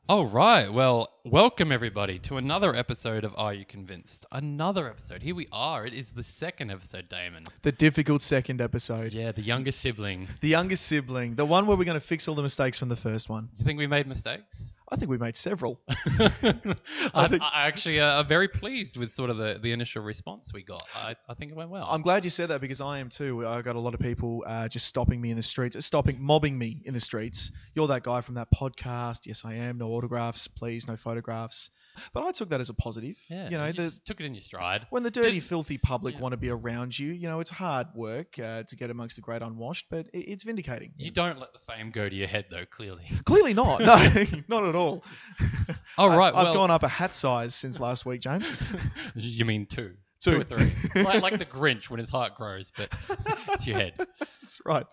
All right. Well, welcome everybody to another episode of Are You Convinced? Another episode. Here we are. It is the second episode, Damon. The difficult second episode. Yeah, the youngest sibling. The youngest sibling. The one where we're going to fix all the mistakes from the first one. Do you think we made mistakes? I think we made several. I actually am very pleased with sort of the initial response we got. I think it went well. I'm glad you said that because I am too. I got a lot of people just stopping me in the streets, mobbing me in the streets. You're that guy from that podcast. Yes, I am. No autographs, please. No photographs. But I took that as a positive. Yeah, You know, just took it in your stride. when the dirty, Did- filthy public yeah. want to be around you, it's hard work to get amongst the great unwashed, but it's vindicating. You don't let the fame go to your head, though, clearly. Clearly not. No, not at all. All right, I've well- gone up a hat size since last week, James. You mean two? Two. Two or three. like the Grinch when his heart grows, but it's your head. That's right.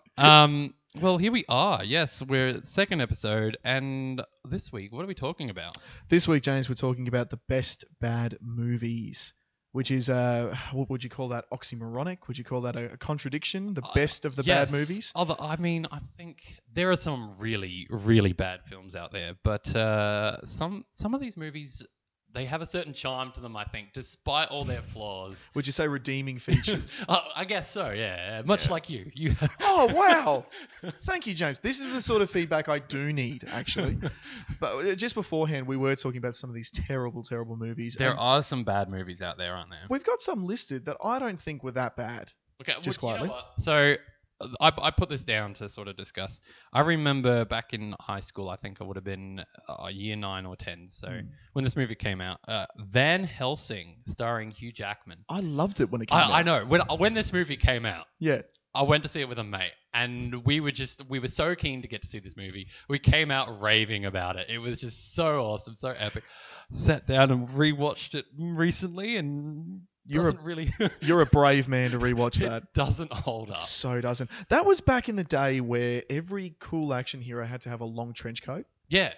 Well, here we are. Yes, we're at second episode, and this week, what are we talking about? This week, James, we're talking about the best bad movies, which is, what would you call that? Oxymoronic? Would you call that a contradiction? The best of the bad Yes. movies? I mean, I think there are some really, really bad films out there, but some of these movies, they have a certain charm to them, I think, despite all their flaws. Would you say redeeming features? I guess so, yeah. Much like you. Oh, wow. Thank you, James. This is the sort of feedback I do need, actually. But just beforehand, we were talking about some of these terrible, terrible movies. There and are some bad movies out there, aren't there? We've got some listed that I don't think were that bad. Okay, Just well, you know quietly. what? So I put this down to sort of discuss. I remember back in high school, I think I would have been year 9 or 10. So when this movie came out, Van Helsing, starring Hugh Jackman. I loved it when it came out. I know when this movie came out, Yeah. I went to see it with a mate, and we were so keen to get to see this movie. We came out raving about it. It was just so awesome, so epic. Sat down and rewatched it recently, and really. You're a brave man to rewatch that. It doesn't hold up. So doesn't. That was back in the day where every cool action hero had to have a long trench coat. Yeah.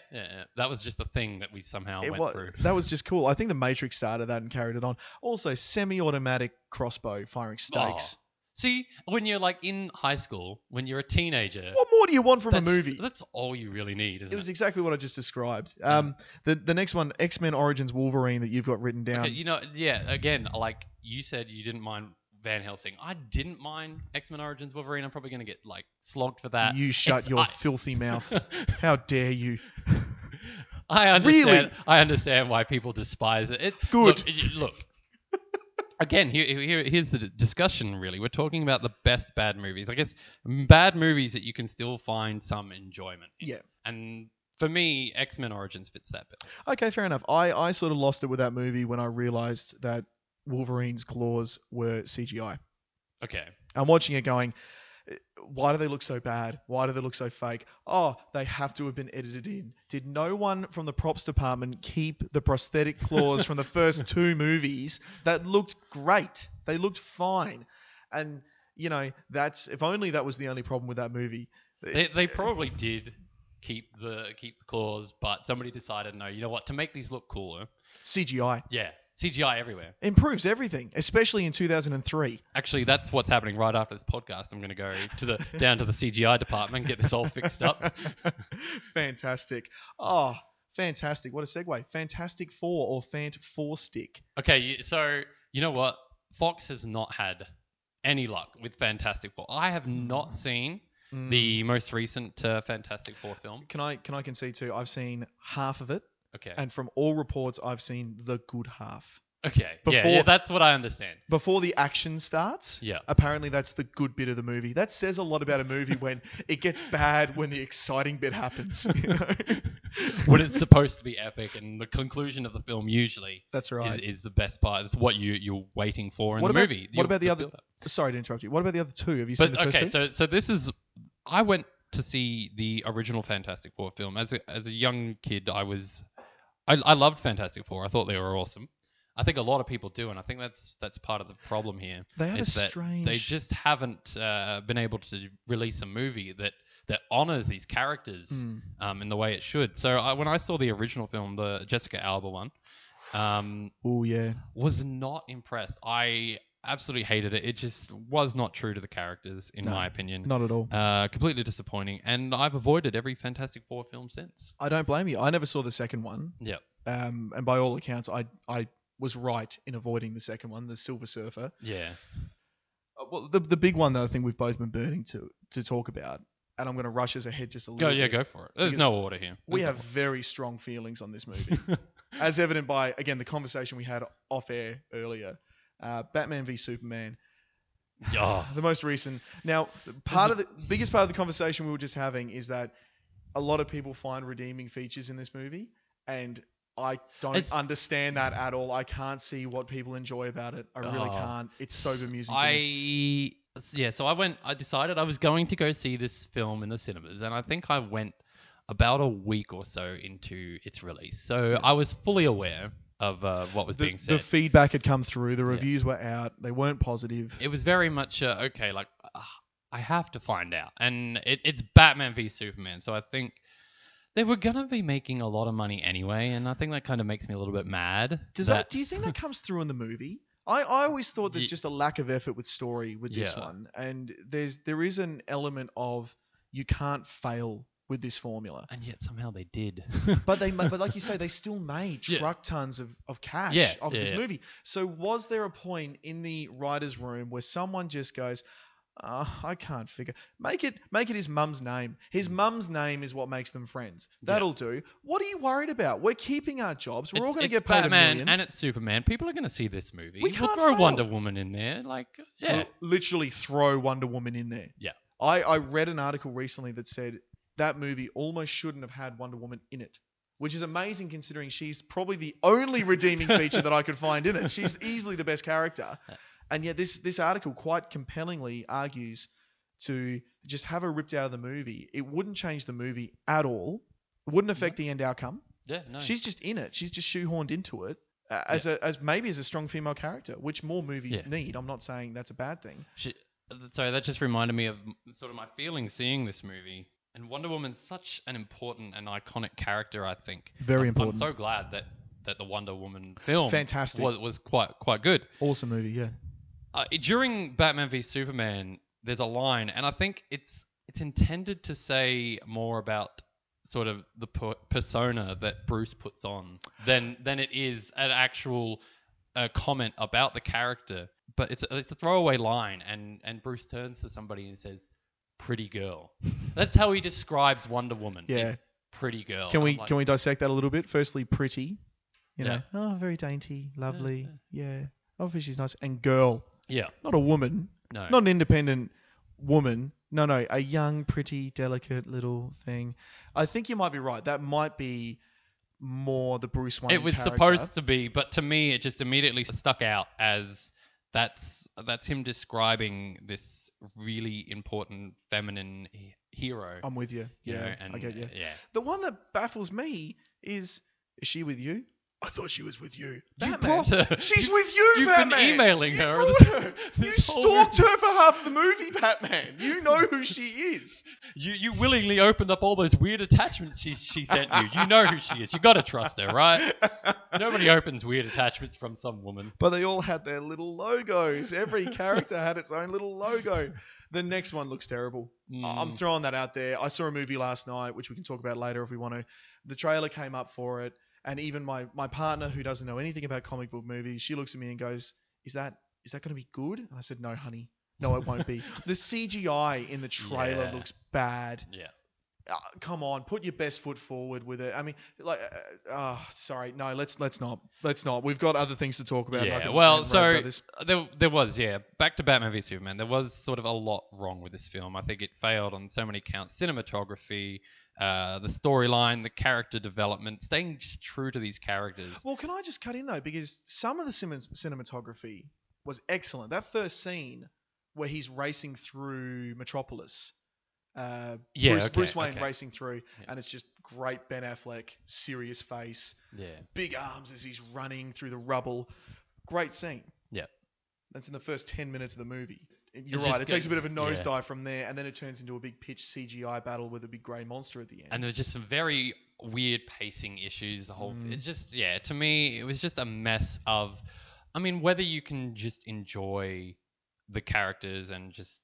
That was just a thing that we somehow went through. That was just cool. I think the Matrix started that and carried it on. Also, semi-automatic crossbow firing stakes. See, when you're like in high school, when you're a teenager, What more do you want from a that's, movie? that's all you really need, isn't It was exactly what I just described. The next one, X-Men Origins Wolverine, that you've got written down. Okay, again, like you said, you didn't mind Van Helsing. I didn't mind X-Men Origins Wolverine. I'm probably gonna get like slogged for that. You shut your filthy mouth. How dare you? I understand. Really? I understand why people despise it. Good. Look. Again, here's the discussion, really. We're talking about the best bad movies. I guess bad movies that you can still find some enjoyment in. Yeah. And for me, X-Men Origins fits that bit. Okay, fair enough. I sort of lost it with that movie when I realized that Wolverine's claws were CGI. Okay. I'm watching it going, why do they look so bad? Why do they look so fake? Oh, they have to have been edited in. Did no one from the props department keep the prosthetic claws from the first two movies that looked great? They looked fine. And, that's if only that was the only problem with that movie. They probably did keep the claws, but somebody decided, no, you know what? To make these look cooler, CGI. yeah, CGI everywhere. Improves everything, especially in 2003. Actually, that's what's happening right after this podcast. I'm going to go down to the CGI department and get this all fixed up. Fantastic. Oh, fantastic. What a segue. Fantastic Four or Fant Four Stick. Okay, so you know what? Fox has not had any luck with Fantastic Four. I have not seen the most recent Fantastic Four film. Can I concede too? I've seen half of it, Okay. and from all reports, I've seen the good half. Okay. Before- Yeah, that's what I understand. Before the action starts, Yeah. apparently that's the good bit of the movie. That says a lot about a movie when it gets bad when the exciting bit happens. When it's supposed to be epic, and the conclusion of the film usually That's right. is the best part. It's what you're waiting for in What the about- movie. what about the other- build-up. Sorry to interrupt you. What about the other two? Have you seen But the first okay, two? so this is. I went to see the original Fantastic Four film as a young kid. I loved Fantastic Four. I thought they were awesome. I think a lot of people do, and I think that's part of the problem here. They had a is that strange- They just haven't been able to release a movie that honors these characters in the way it should. So when I saw the original film, the Jessica Alba one, Oh yeah. was not impressed. I absolutely hated it. It just was not true to the characters, in No, my opinion. Not at all. Completely disappointing, and I've avoided every Fantastic Four film since. I don't blame you. I never saw the second one. Yep. And by all accounts, I was right in avoiding the second one, the Silver Surfer. Yeah. Well, the big one that I think we've both been burning to talk about, and I'm going to rush us ahead just a little bit. Go for it. There's Because no order here. We There's have no order. very strong feelings on this movie, as evident by, again, the conversation we had off air earlier. Batman v Superman, Oh, the most recent. Now, biggest part of the conversation we were just having is that a lot of people find redeeming features in this movie, and I don't understand that at all. I can't see what people enjoy about it. I really can't. It's so bemusing to me. So I decided I was going to go see this film in the cinemas, and I think I went about a week or so into its release. So I was fully aware of what was being said. The feedback had come through. The reviews were out. They weren't positive. It was very much okay. Like I have to find out, and it's Batman v Superman. So I think they were gonna be making a lot of money anyway, and I think that kind of makes me a little bit mad. Do you think that comes through in the movie? I always thought there's just a lack of effort with story with this one, and there is an element of you can't fail with this formula. And yet somehow they did. But like you say, they still made truck tons of cash off this movie. So was there a point in the writer's room where someone just goes, I can't figure. Make it his mum's name. His mum's name is what makes them friends. That'll do. What are you worried about? We're keeping our jobs. We're all going to get paid Batman $1 million. and it's Superman. People are going to see this movie. We can't throw fail. Wonder Woman in there. Like, yeah. Literally throw Wonder Woman in there. Yeah. I read an article recently that said that movie almost shouldn't have had Wonder Woman in it, which is amazing considering she's probably the only redeeming feature that I could find in it. She's easily the best character. And yet this article quite compellingly argues to just have her ripped out of the movie. It wouldn't change the movie at all. It wouldn't affect the end outcome. Yeah, no. She's just in it. She's just shoehorned into it as maybe as a strong female character, which more movies need. I'm not saying that's a bad thing. Sorry, that just reminded me of sort of my feelings seeing this movie. And Wonder Woman's such an important and iconic character, I think. Very important. I'm so glad that the Wonder Woman film Fantastic. was quite good. Awesome movie, yeah. During Batman v Superman, there's a line, and I think it's intended to say more about sort of the persona that Bruce puts on than it is an actual comment about the character. But it's a throwaway line, and Bruce turns to somebody and says, "Pretty girl." That's how he describes Wonder Woman. Yeah. Is pretty girl. Can we dissect that a little bit? Firstly, pretty. You know, Yeah. very dainty, lovely. Yeah. Obviously she's nice. And girl. Yeah. Not a woman. No. Not an independent woman. No. A young, pretty, delicate little thing. I think you might be right. That might be more the Bruce Wayne It was character. supposed to be, but to me, it just immediately stuck out as that's him describing this really important feminine hero. I'm with you. You Yeah, know, and I get you. Yeah. The one that baffles me is she with you? I thought she was with you. You Batman. brought her. She's with you, You've Batman. been emailing You her. brought her. You this whole stalked her for half the movie, Batman. You know who she is. You willingly opened up all those weird attachments she sent you. You know who she is. You got to trust her, right? Nobody opens weird attachments from some woman. But they all had their little logos. Every character had its own little logo. The next one looks terrible. I'm throwing that out there. I saw a movie last night, which we can talk about later if we want to. The trailer came up for it. And even my partner, who doesn't know anything about comic book movies, she looks at me and goes, is that going to be good? And I said, no, honey. No, it won't be. The CGI in the trailer looks bad. Yeah. Come on, put your best foot forward with it. I mean, like, sorry, no, let's not. We've got other things to talk about. Yeah, there was, back to Batman v Superman, there was sort of a lot wrong with this film. I think it failed on so many counts. Cinematography, the storyline, the character development, staying just true to these characters. Well, can I just cut in, though? Because some of the cinematography was excellent. That first scene where he's racing through Metropolis, Bruce Wayne racing through, and it's just great Ben Affleck, serious face, big arms as he's running through the rubble. Great scene. Yeah. That's in the first 10 minutes of the movie. You're right. It takes a bit of a nosedive from there, and then it turns into a big pitch CGI battle with a big grey monster at the end. And there was just some very weird pacing issues. The whole, it just, to me, it was just a mess of I mean, whether you can just enjoy the characters and just,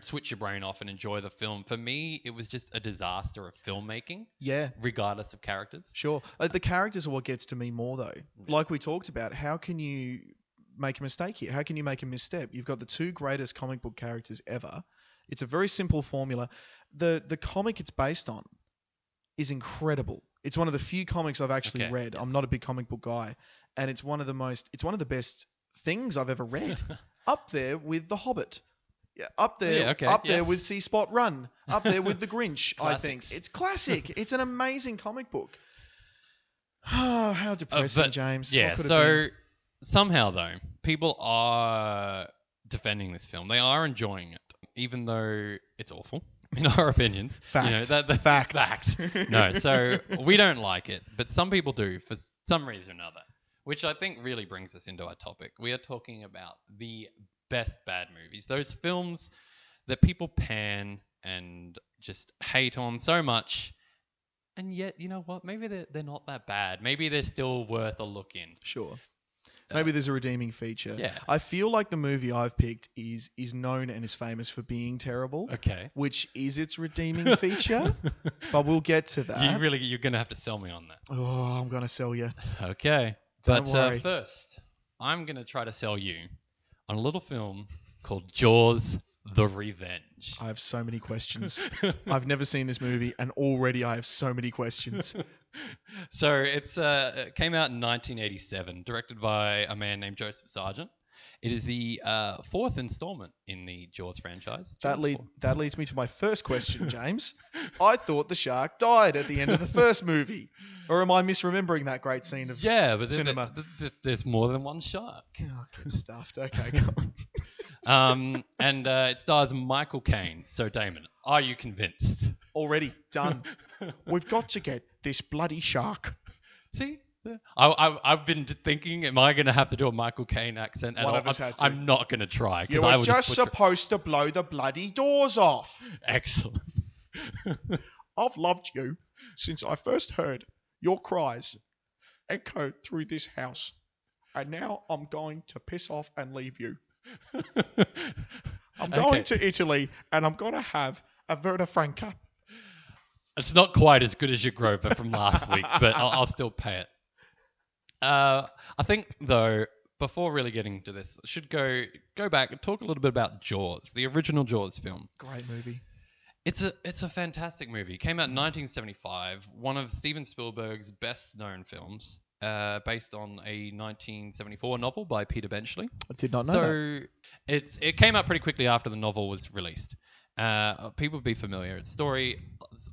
switch your brain off and enjoy the film. For me, it was just a disaster of filmmaking, Yeah, regardless of characters. sure. The characters are what gets to me more, though. Like we talked about, how can you make a mistake here? How can you make a misstep? You've got the two greatest comic book characters ever. It's a very simple formula. The comic it's based on is incredible. It's one of the few comics I've actually Okay, read. yes. I'm not a big comic book guy, and it's one of the best things I've ever read. Up there with The Hobbit. Yeah, up there, Yeah, okay, there yes. with See Spot Run. Up there with The Grinch. I think Classics. it's classic. It's an amazing comic book. Oh, how depressing, But, James. Yeah, What could it so be? somehow, though, people are defending this film. They are enjoying it, even though it's awful, in our opinions. Fact. Fact. Fact. No, so we don't like it, but some people do for some reason or another, which I think really brings us into our topic. We are talking about the best bad movies, those films that people pan and just hate on so much, and yet, you know what? Maybe they're not that bad. Maybe they're still worth a look in. Sure. Maybe there's a redeeming feature. Yeah. I feel like the movie I've picked is known and is famous for being terrible, Okay. which is its redeeming feature. But we'll get to that. You're gonna have to sell me on that. Oh, I'm gonna sell you. Okay. Don't But worry. first, I'm gonna try to sell you on a little film called Jaws: The Revenge. I have so many questions. I've never seen this movie, and already I have so many questions. So it came out in 1987, directed by a man named Joseph Sargent. It is the fourth installment in the Jaws franchise. Jaws 4. That leads me to my first question, James. I thought the shark died at the end of the first movie, or am I misremembering that great scene of? Yeah, but cinema. there's more than one shark. Oh, get stuffed. Okay, go on. And it stars Michael Caine. So Damon, are you convinced? Already done. We've got to get this bloody shark. See, I've been thinking, am I going to have to do a Michael Caine accent? One of us had to. I'm not going to try You because I were would just butcher- supposed to blow the bloody doors off. Excellent. I've loved you since I first heard your cries echo through this house. And now I'm going to piss off and leave you. I'm going to Italy and I'm going to have a Verda Franca. It's not quite as good as your Grover from last week, but I'll still pay it. I think though, before really getting to this, I should go back and talk a little bit about Jaws, the original Jaws film. Great movie. It's a fantastic movie. It came out in 1975, one of Steven Spielberg's best known films, based on a 1974 novel by Peter Benchley. I did not know that. So it came out pretty quickly after the novel was released. People would be familiar. Its story: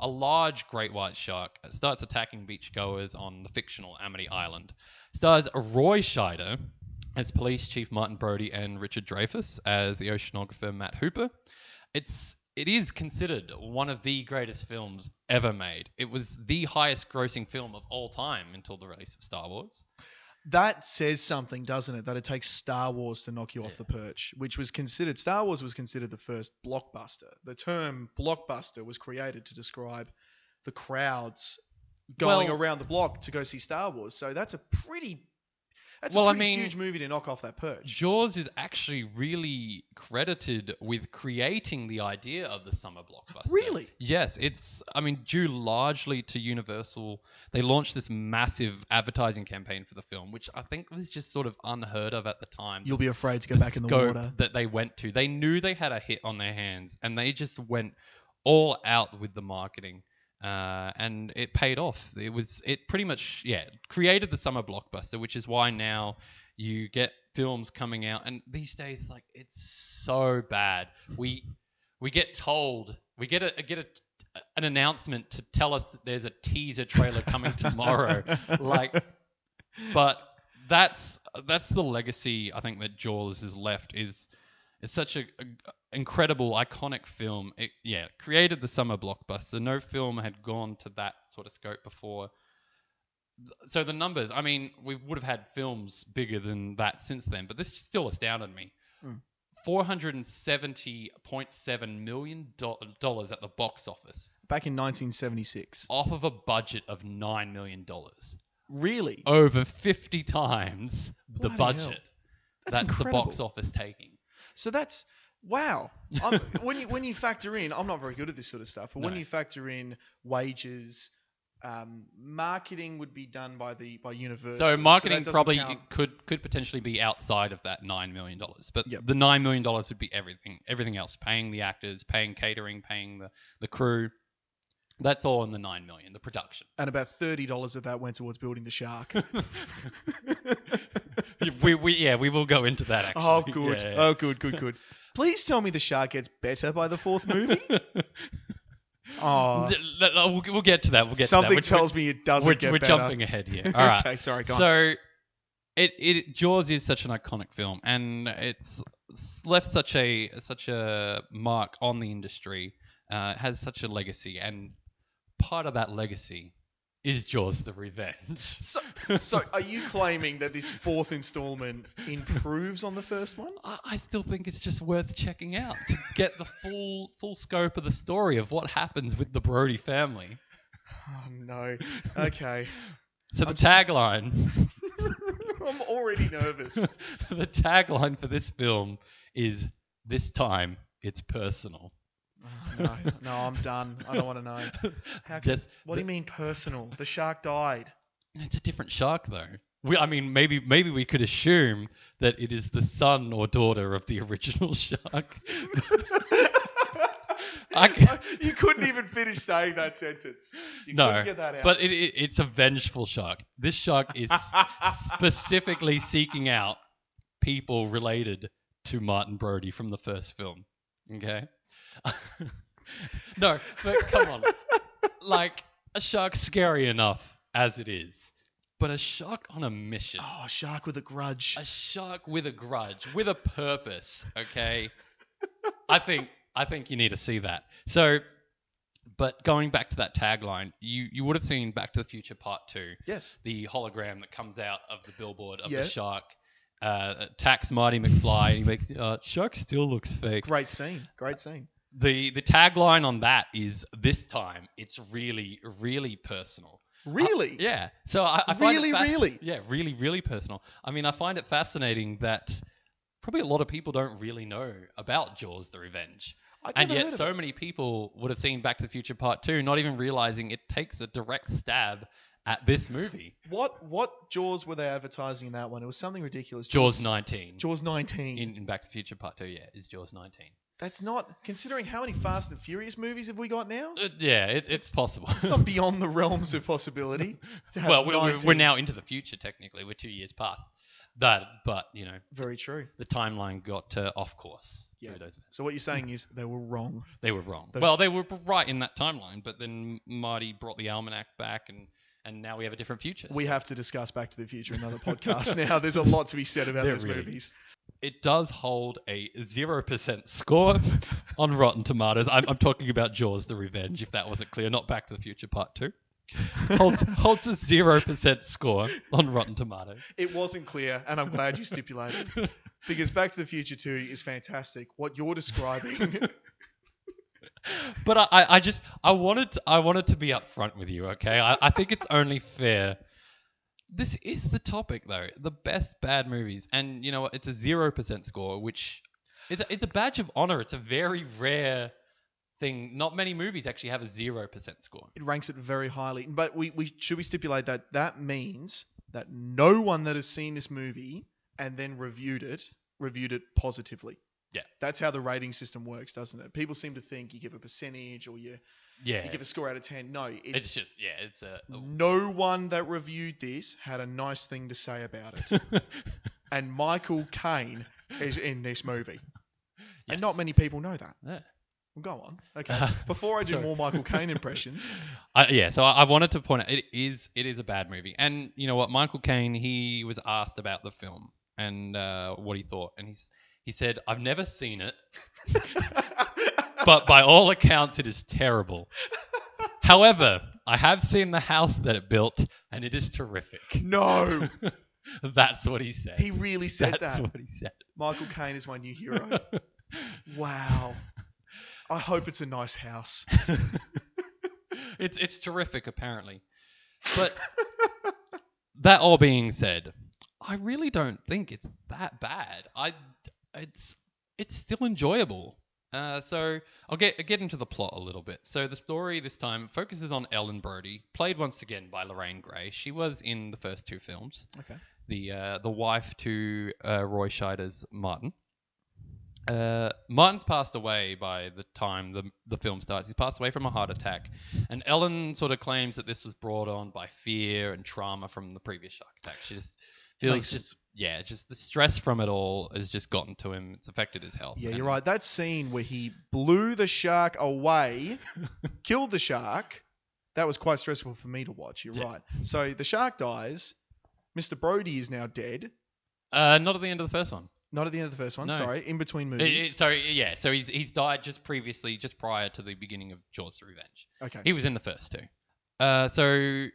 a large great white shark starts attacking beachgoers on the fictional Amity Island. Stars Roy Scheider as Police Chief Martin Brody and Richard Dreyfuss as the oceanographer Matt Hooper. It is considered one of the greatest films ever made. It was the highest grossing film of all time until the release of Star Wars. That says something, doesn't it? That it takes Star Wars to knock you off the perch, which was considered, Star Wars was considered the first blockbuster. The term blockbuster was created to describe the crowds going around the block to go see Star Wars. So that's a pretty huge movie to knock off that perch. Jaws is actually really credited with creating the idea of the summer blockbuster. Really? Yes, due largely to Universal. They launched this massive advertising campaign for the film, which I think was just sort of unheard of at the time. You'll be afraid to go back in the scope water. that they went to. They knew they had a hit on their hands, and they just went all out with the marketing. And it paid off. It pretty much created the summer blockbuster, which is why now you get films coming out, and these days it's so bad. We get told, we get an announcement to tell us that there's a teaser trailer coming tomorrow. But that's the legacy I think that Jaws has left. It's such a incredible, iconic film. It created the summer blockbuster. No film had gone to that sort of scope before. So the numbers, we would have had films bigger than that since then, but this still astounded me. $470.7 million at the box office. Back in 1976. Off of a budget of $9 million. Really? Over 50 times the Bloody budget. hell. That's the incredible. box office taking. So that's wow. When you factor in, I'm not very good at this sort of stuff, but when No. you factor in wages, marketing would be done by Universal. So that marketing doesn't probably count. could potentially be outside of that $9 million, but Yep. the $9 million would be everything else, paying the actors, paying catering, paying the crew. That's all in the $9 million, the production. And about $30 of that went towards building the shark. we will go into that actually. Oh, good. Yeah, yeah. Oh, good. Please tell me the shark gets better by the fourth movie. Oh, We'll get to that. We'll get something to that. tells me it doesn't get We're better. jumping ahead here. All right. Okay, sorry, go on. So, Jaws is such an iconic film, and it's left such a mark on the industry. It has such a legacy, and part of that legacy is Jaws: The Revenge. So are you claiming that this fourth installment improves on the first one? I still think it's just worth checking out to get the full scope of the story of what happens with the Brody family. Oh, no. Okay. So the tagline. I'm already nervous. The tagline for this film is "This time it's personal." Oh, no, I'm done. I don't want to know. What do you mean personal? The shark died. It's a different shark, though. Maybe we could assume that it is the son or daughter of the original shark. You couldn't even finish saying that sentence. You No, couldn't get that out. but it's a vengeful shark. This shark is specifically seeking out people related to Martin Brody from the first film. Okay? No, but come on. Like, a shark's scary enough as it is. But a shark on a mission. Oh, a shark with a grudge. A shark with a grudge, with a purpose, okay? I think you need to see that. So, but going back to that tagline, you would have seen Back to the Future Part 2. Yes. The hologram that comes out of the billboard of Yeah. the shark attacks Marty McFly, and he makes shark still looks fake. Great scene. Great scene. The tagline on that is, "This time it's really, really personal." Really? Yeah. So I find Really, really? Yeah, really, really personal. I mean, I find it fascinating that probably a lot of people don't really know about Jaws: The Revenge. And yet so many people would have seen Back to the Future Part 2, not even realizing it takes a direct stab at this movie. What Jaws were they advertising in that one? It was something ridiculous. Jaws 19. Jaws 19. In Back to the Future Part 2, yeah, is Jaws 19. That's not, considering how many Fast and Furious movies have we got now? Yeah, it's possible. It's not beyond the realms of possibility to have Well, 19. we're now into the future, technically. We're 2 years past that, but, Very true. the timeline got off course Yeah. through those events. So what you're saying is they were wrong. They were wrong. Those- Well, they were right in that timeline, but then Marty brought the almanac back, and now we have a different future. We So have to discuss Back to the Future in another podcast now. There's a lot to be said about There those really movies. It does hold a 0% score on Rotten Tomatoes. I'm talking about Jaws: The Revenge, if that wasn't clear, not Back to the Future Part 2. Holds a 0% score on Rotten Tomatoes. It wasn't clear, and I'm glad you stipulated. Because Back to the Future 2 is fantastic. What you're describing... But I wanted to be upfront with you, okay? I think it's only fair. This is the topic, though. The best bad movies. And you know what? It's a 0% score, which it's a badge of honor. It's a very rare thing. Not many movies actually have a 0% score. It ranks it very highly. But we should we stipulate that means that no one that has seen this movie and then reviewed it positively. Yeah. That's how the rating system works, doesn't it? People seem to think you give a percentage or you give a score out of 10. No, It's just, it's a... no one that reviewed this had a nice thing to say about it. And Michael Caine is in this movie. And not many people know that. Yeah. Well, go on. Okay. Before I do sorry. more Michael Caine impressions, So I wanted to point out, it is a bad movie. And you know what? Michael Caine, he was asked about the film and what he thought. And he said, "I've never seen it, but by all accounts, it is terrible. However, I have seen the house that it built, and it is terrific." no, That's what he said. he really said That's that. what he said. Michael Caine is my new hero. Wow. I hope it's a nice house. It's terrific, apparently. But that all being said, I really don't think it's that bad. It's still enjoyable. So I'll get into the plot a little bit. So the story this time focuses on Ellen Brody, played once again by Lorraine Gray. She was in the first two films, Okay. the wife to Roy Scheider's Martin. Martin's passed away by the time the film starts. He's passed away from a heart attack, and Ellen sort of claims that this was brought on by fear and trauma from the previous shark attack. She just feels just the stress from it all has just gotten to him. It's affected his health. Yeah, you're right. That scene where he blew the shark away, killed the shark, that was quite stressful for me to watch. You're right. So the shark dies. Mr. Brody is now dead. Not at the end of the first one. Not at the end of the first one. No. Sorry, in between movies. So he's died just prior to the beginning of Jaws: The Revenge. Okay. He was in the first two. So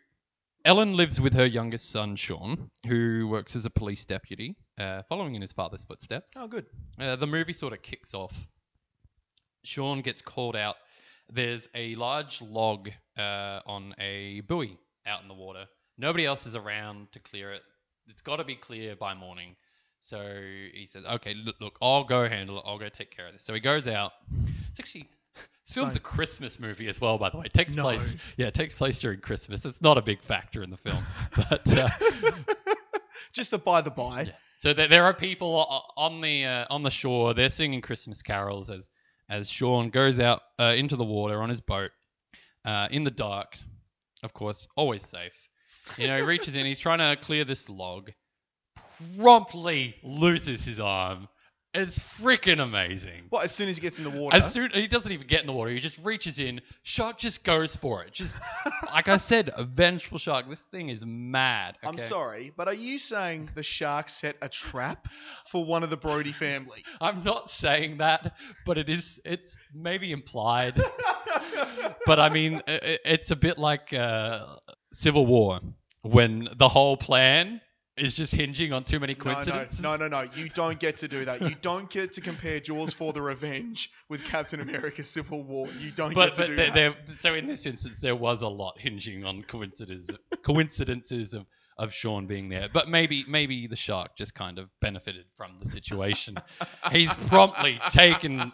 Ellen lives with her youngest son Sean, who works as a police deputy, following in his father's footsteps. Oh, good. The movie sort of kicks off. Sean gets called out. There's a large log on a buoy out in the water. Nobody else is around to clear it. It's got to be clear by morning. So he says, okay, look, I'll go handle it. I'll go take care of this. So he goes out. It's actually, this film's a Christmas movie as well, by the way. It takes place during Christmas. It's not a big factor in the film. But just a by the by. Yeah. So there are people on the shore. They're singing Christmas carols as Sean goes out into the water on his boat in the dark. Of course, always safe. He reaches in. He's trying to clear this log. Promptly loses his arm. It's freaking amazing. Well, as soon as he gets in the water. He doesn't even get in the water. He just reaches in. Shark just goes for it. Just like I said, a vengeful shark. This thing is mad. Okay? I'm sorry, but are you saying the shark set a trap for one of the Brody family? I'm not saying that, but it's maybe implied. But I mean, it's a bit like Civil War, when the whole plan is just hinging on too many coincidences. No. You don't get to do that. You don't get to compare Jaws for the Revenge with Captain America Civil War. You don't get to do that. So in this instance, there was a lot hinging on coincidences of Sean being there. But maybe the shark just kind of benefited from the situation. He's promptly taken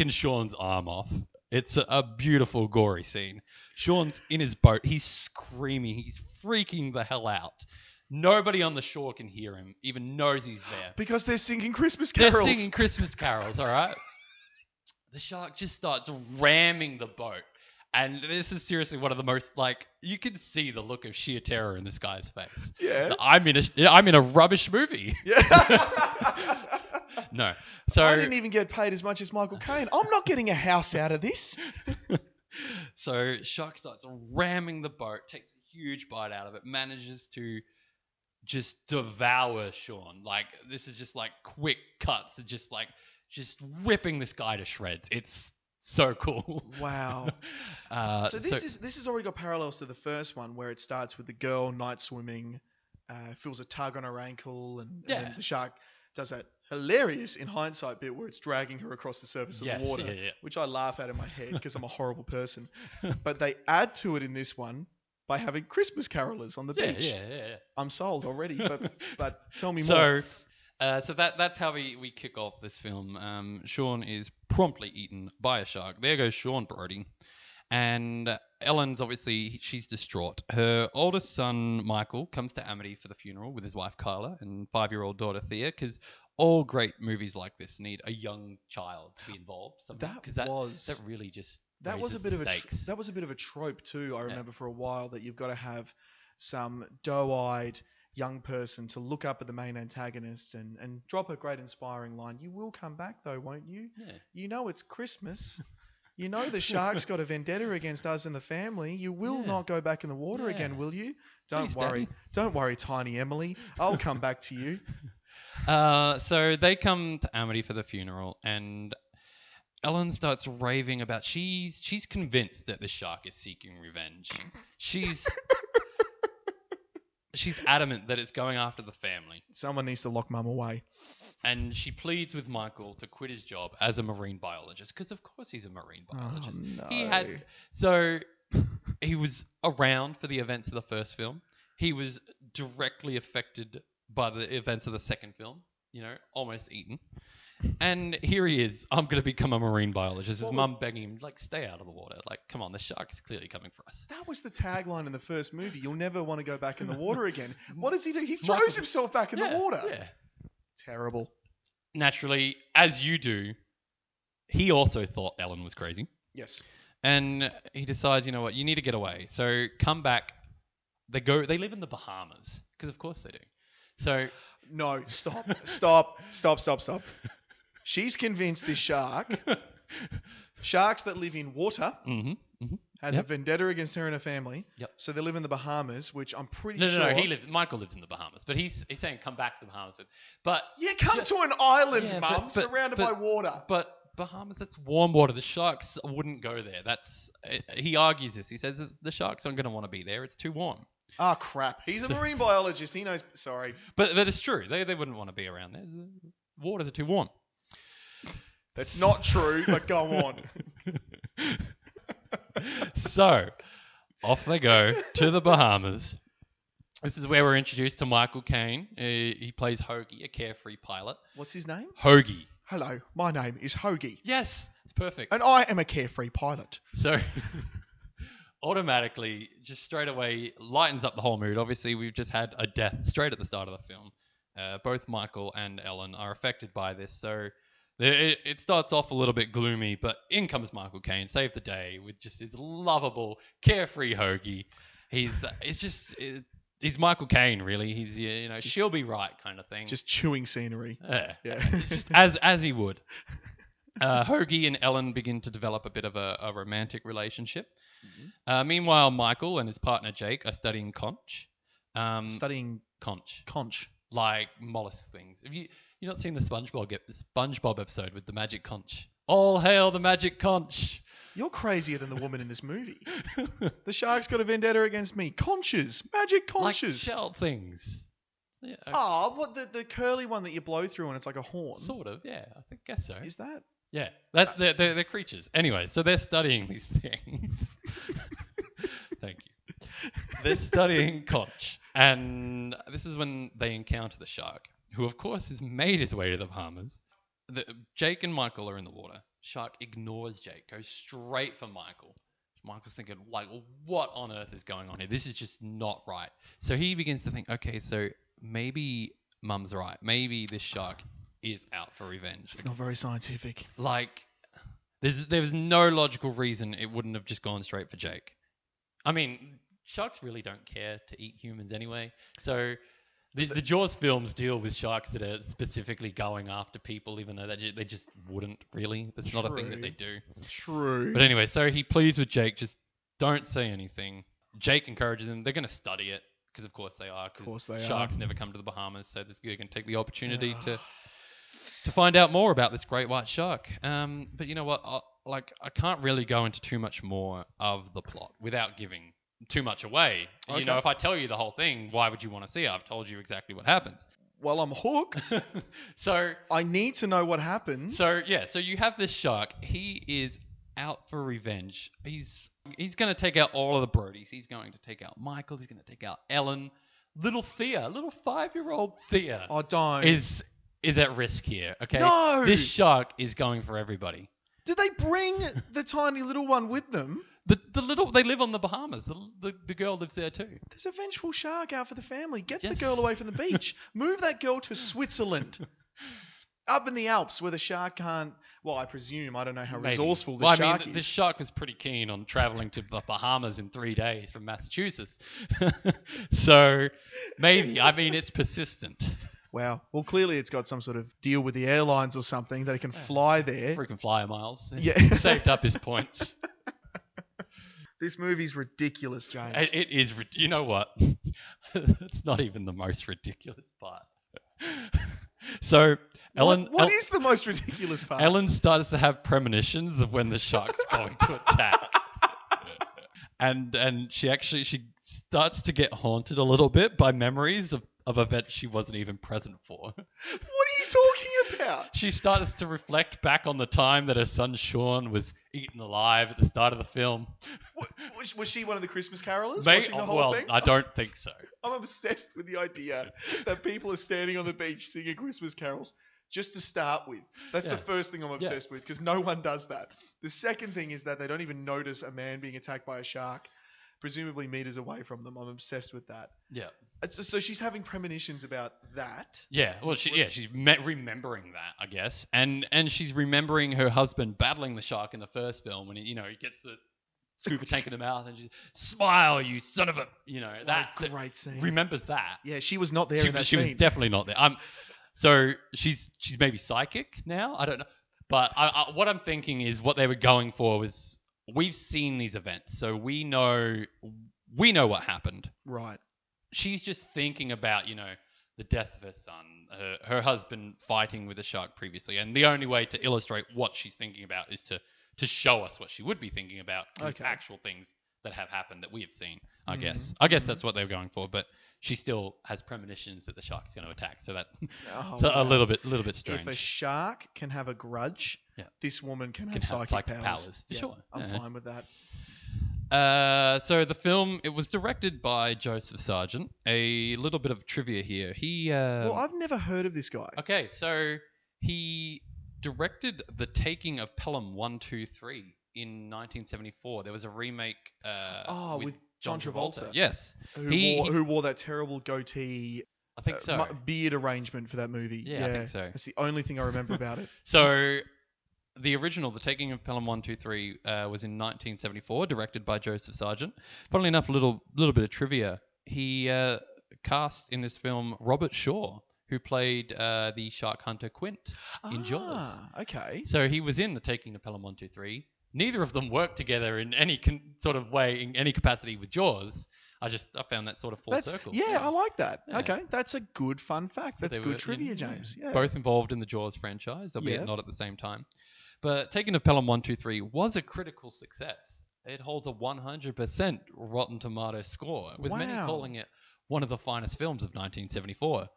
Sean's arm off. It's a beautiful, gory scene. Sean's in his boat. He's screaming. He's freaking the hell out. Nobody on the shore can hear him, even knows he's there. Because they're singing Christmas carols. They're singing Christmas carols, all right? The shark just starts ramming the boat. And this is seriously one of the most, you can see the look of sheer terror in this guy's face. Yeah. I'm in a rubbish movie. Yeah. No. So I didn't even get paid as much as Michael Caine. I'm not getting a house out of this. So shark starts ramming the boat, takes a huge bite out of it, manages to just devour Sean. This is just quick cuts and just ripping this guy to shreds. It's so cool. Wow. So this has already got parallels to the first one, where it starts with the girl night swimming, feels a tug on her ankle, and then the shark does that hilarious, in hindsight, bit where it's dragging her across the surface of the water, which I laugh at in my head because I'm a horrible person. But they add to it in this one by having Christmas carolers on the beach. Yeah. I'm sold already, but tell me more. So that's how we kick off this film. Sean is promptly eaten by a shark. There goes Sean Brody. And Ellen's obviously, she's distraught. Her oldest son, Michael, comes to Amity for the funeral with his wife, Carla, and 5-year-old daughter, Thea, because all great movies like this need a young child to be involved. That really just that was a bit stakes. That was a bit of a trope too. I remember for a while that you've got to have some doe-eyed young person to look up at the main antagonist and drop a great inspiring line. You will come back though, won't you? Yeah. You know it's Christmas. You know the shark's got a vendetta against us and the family. You will not go back in the water again, will you? Don't worry. Daddy. Don't worry, tiny Emily. I'll come back to you. So they come to Amity for the funeral, and Ellen starts raving about she's convinced that the shark is seeking revenge. She's adamant that it's going after the family. Someone needs to lock Mum away. And she pleads with Michael to quit his job as a marine biologist, because of course he's a marine biologist. Oh, no. He was around for the events of the first film. He was directly affected by the events of the second film. Almost eaten. And here he is. I'm going to become a marine biologist. His mum begging him, like, stay out of the water. Like, come on, the shark is clearly coming for us. That was the tagline in the first movie. You'll never want to go back in the water again. What does he do? He throws himself back in the water. Yeah. Terrible. Naturally, as you do, he also thought Ellen was crazy. Yes. And he decides, you know what, you need to get away. So come back. They live in the Bahamas, because of course they do. So no, stop. She's convinced this sharks that live in water, has a vendetta against her and her family. Yep. So they live in the Bahamas, which I'm pretty sure. No, Michael lives in the Bahamas, but he's saying come back to the Bahamas. But come to an island, Mum, surrounded by water. But Bahamas, that's warm water. The sharks wouldn't go there. He argues this. He says the sharks aren't going to want to be there. It's too warm. Oh, crap. He's a marine biologist. He knows. Sorry. But it's true. They wouldn't want to be around there. The waters are too warm. That's not true, but go on. So, off they go to the Bahamas. This is where we're introduced to Michael Caine. He plays Hoagie, a carefree pilot. What's his name? Hoagie. Hello, my name is Hoagie. Yes, it's perfect. And I am a carefree pilot. So, automatically, just straight away, lightens up the whole mood. Obviously, we've just had a death straight at the start of the film. Both Michael and Ellen are affected by this, so it starts off a little bit gloomy, but in comes Michael Caine, save the day with just his lovable, carefree Hoagie. He's Michael Caine, really. He's she'll be right kind of thing. Just chewing scenery. Yeah. Just as he would. Hoagie and Ellen begin to develop a bit of a romantic relationship. Mm-hmm. Meanwhile, Michael and his partner Jake are studying conch. Studying conch. Like mollusk things. Have you not seen the SpongeBob episode with the magic conch? All hail the magic conch. You're crazier than the woman in this movie. The shark's got a vendetta against me. Conches. Magic conches. Like shell things. Yeah. Oh, what the curly one that you blow through and it's like a horn? Sort of, yeah. I guess so. Is that? Yeah. They're creatures. Anyway, so they're studying these things. Thank you. They're studying conch. And this is when they encounter the shark, who of course has made his way to the Bahamas. Jake and Michael are in the water. Shark ignores Jake, goes straight for Michael. Michael's thinking, like, what on earth is going on here? This is just not right. So he begins to think, okay, so maybe Mum's right. Maybe this shark is out for revenge. It's not very scientific. Like, there's no logical reason it wouldn't have just gone straight for Jake. I mean, sharks really don't care to eat humans anyway. So the Jaws films deal with sharks that are specifically going after people, even though they just wouldn't really. That's not a thing that they do. True. But anyway, so he pleads with Jake, just don't say anything. Jake encourages them. They're going to study it, because of course they are. Because sharks never come to the Bahamas, so they're going to take the opportunity to find out more about this great white shark. But you know what? I can't really go into too much more of the plot without giving too much away. Okay. You know, if I tell you the whole thing, why would you want to see it? I've told you exactly what happens. Well, I'm hooked. So I need to know what happens. So you have this shark. He is out for revenge. He's going to take out all of the Brodies. He's going to take out Michael. He's going to take out Ellen. Little Thea, little 5-year-old Thea. Oh, don't. Is at risk here. Okay. No. This shark is going for everybody. Did they bring the tiny little one with them? They live on the Bahamas. The girl lives there too. There's a vengeful shark out for the family. Get the girl away from the beach. Move that girl to Switzerland. Up in the Alps where the shark can't... Well, I presume. I don't know how resourceful the shark is. This shark was pretty keen on traveling to the Bahamas in 3 days from Massachusetts. So maybe. I mean, it's persistent. Wow. Well, clearly it's got some sort of deal with the airlines or something that it can fly there. Freaking flyer miles. Yeah. Saved up his points. This movie's ridiculous, James. It is. You know what? It's not even the most ridiculous part. So Ellen... What is the most ridiculous part? Ellen starts to have premonitions of when the shark's going to attack. And she starts to get haunted a little bit by memories of of events she wasn't even present for. What are you talking about? She starts to reflect back on the time that her son Sean was eaten alive at the start of the film. Was she one of the Christmas carolers Mate, watching the whole well, thing? I don't think so. I'm obsessed with the idea that people are standing on the beach singing Christmas carols just to start with. That's Yeah. the first thing I'm obsessed with, because no one does that. The second thing is that they don't even notice a man being attacked by a shark, presumably meters away from them. I'm obsessed with that. Yeah. So she's having premonitions about that. Yeah, well, she's remembering that, I guess, and she's remembering her husband battling the shark in the first film when he gets the scuba tank in the mouth and she's smile, you son of a, that's a great scene. Remembers that. Yeah, she was not there She in that was scene. definitely not there. So she's maybe psychic now. I don't know, but what I'm thinking is what they were going for was we've seen these events, so we know what happened. Right. She's just thinking about, the death of her son, her husband fighting with a shark previously, and the only way to illustrate what she's thinking about is to show us what she would be thinking about, these actual things that have happened that we have seen. I guess that's what they were going for, but she still has premonitions that the shark is going to attack, so that's a little bit strange. If a shark can have a grudge, this woman can have psychic powers. For sure. I'm fine with that. So the film, it was directed by Joseph Sargent. A little bit of trivia here. Well, I've never heard of this guy. Okay, so he directed The Taking of Pelham 1, 2, 3 in 1974. There was a remake with John Travolta. Yes. Who wore that terrible goatee, I think so. beard arrangement for that movie. Yeah, I think so. That's the only thing I remember about it. So the original, The Taking of Pelham 1, 2, 3, was in 1974, directed by Joseph Sargent. Funnily enough, a little bit of trivia. He cast in this film Robert Shaw, who played the shark hunter Quint in Jaws. Okay. So he was in The Taking of Pelham 1, 2, 3. Neither of them worked together in any sort of way, in any capacity with Jaws. I found that sort of full circle. Yeah, I like that. Yeah. Okay, that's a good fun fact. So that's good trivia, James. Yeah. Both involved in the Jaws franchise, albeit not at the same time. But Taking of Pelham 1, 2, 3 was a critical success. It holds a 100% Rotten Tomatoes score, with many calling it one of the finest films of 1974.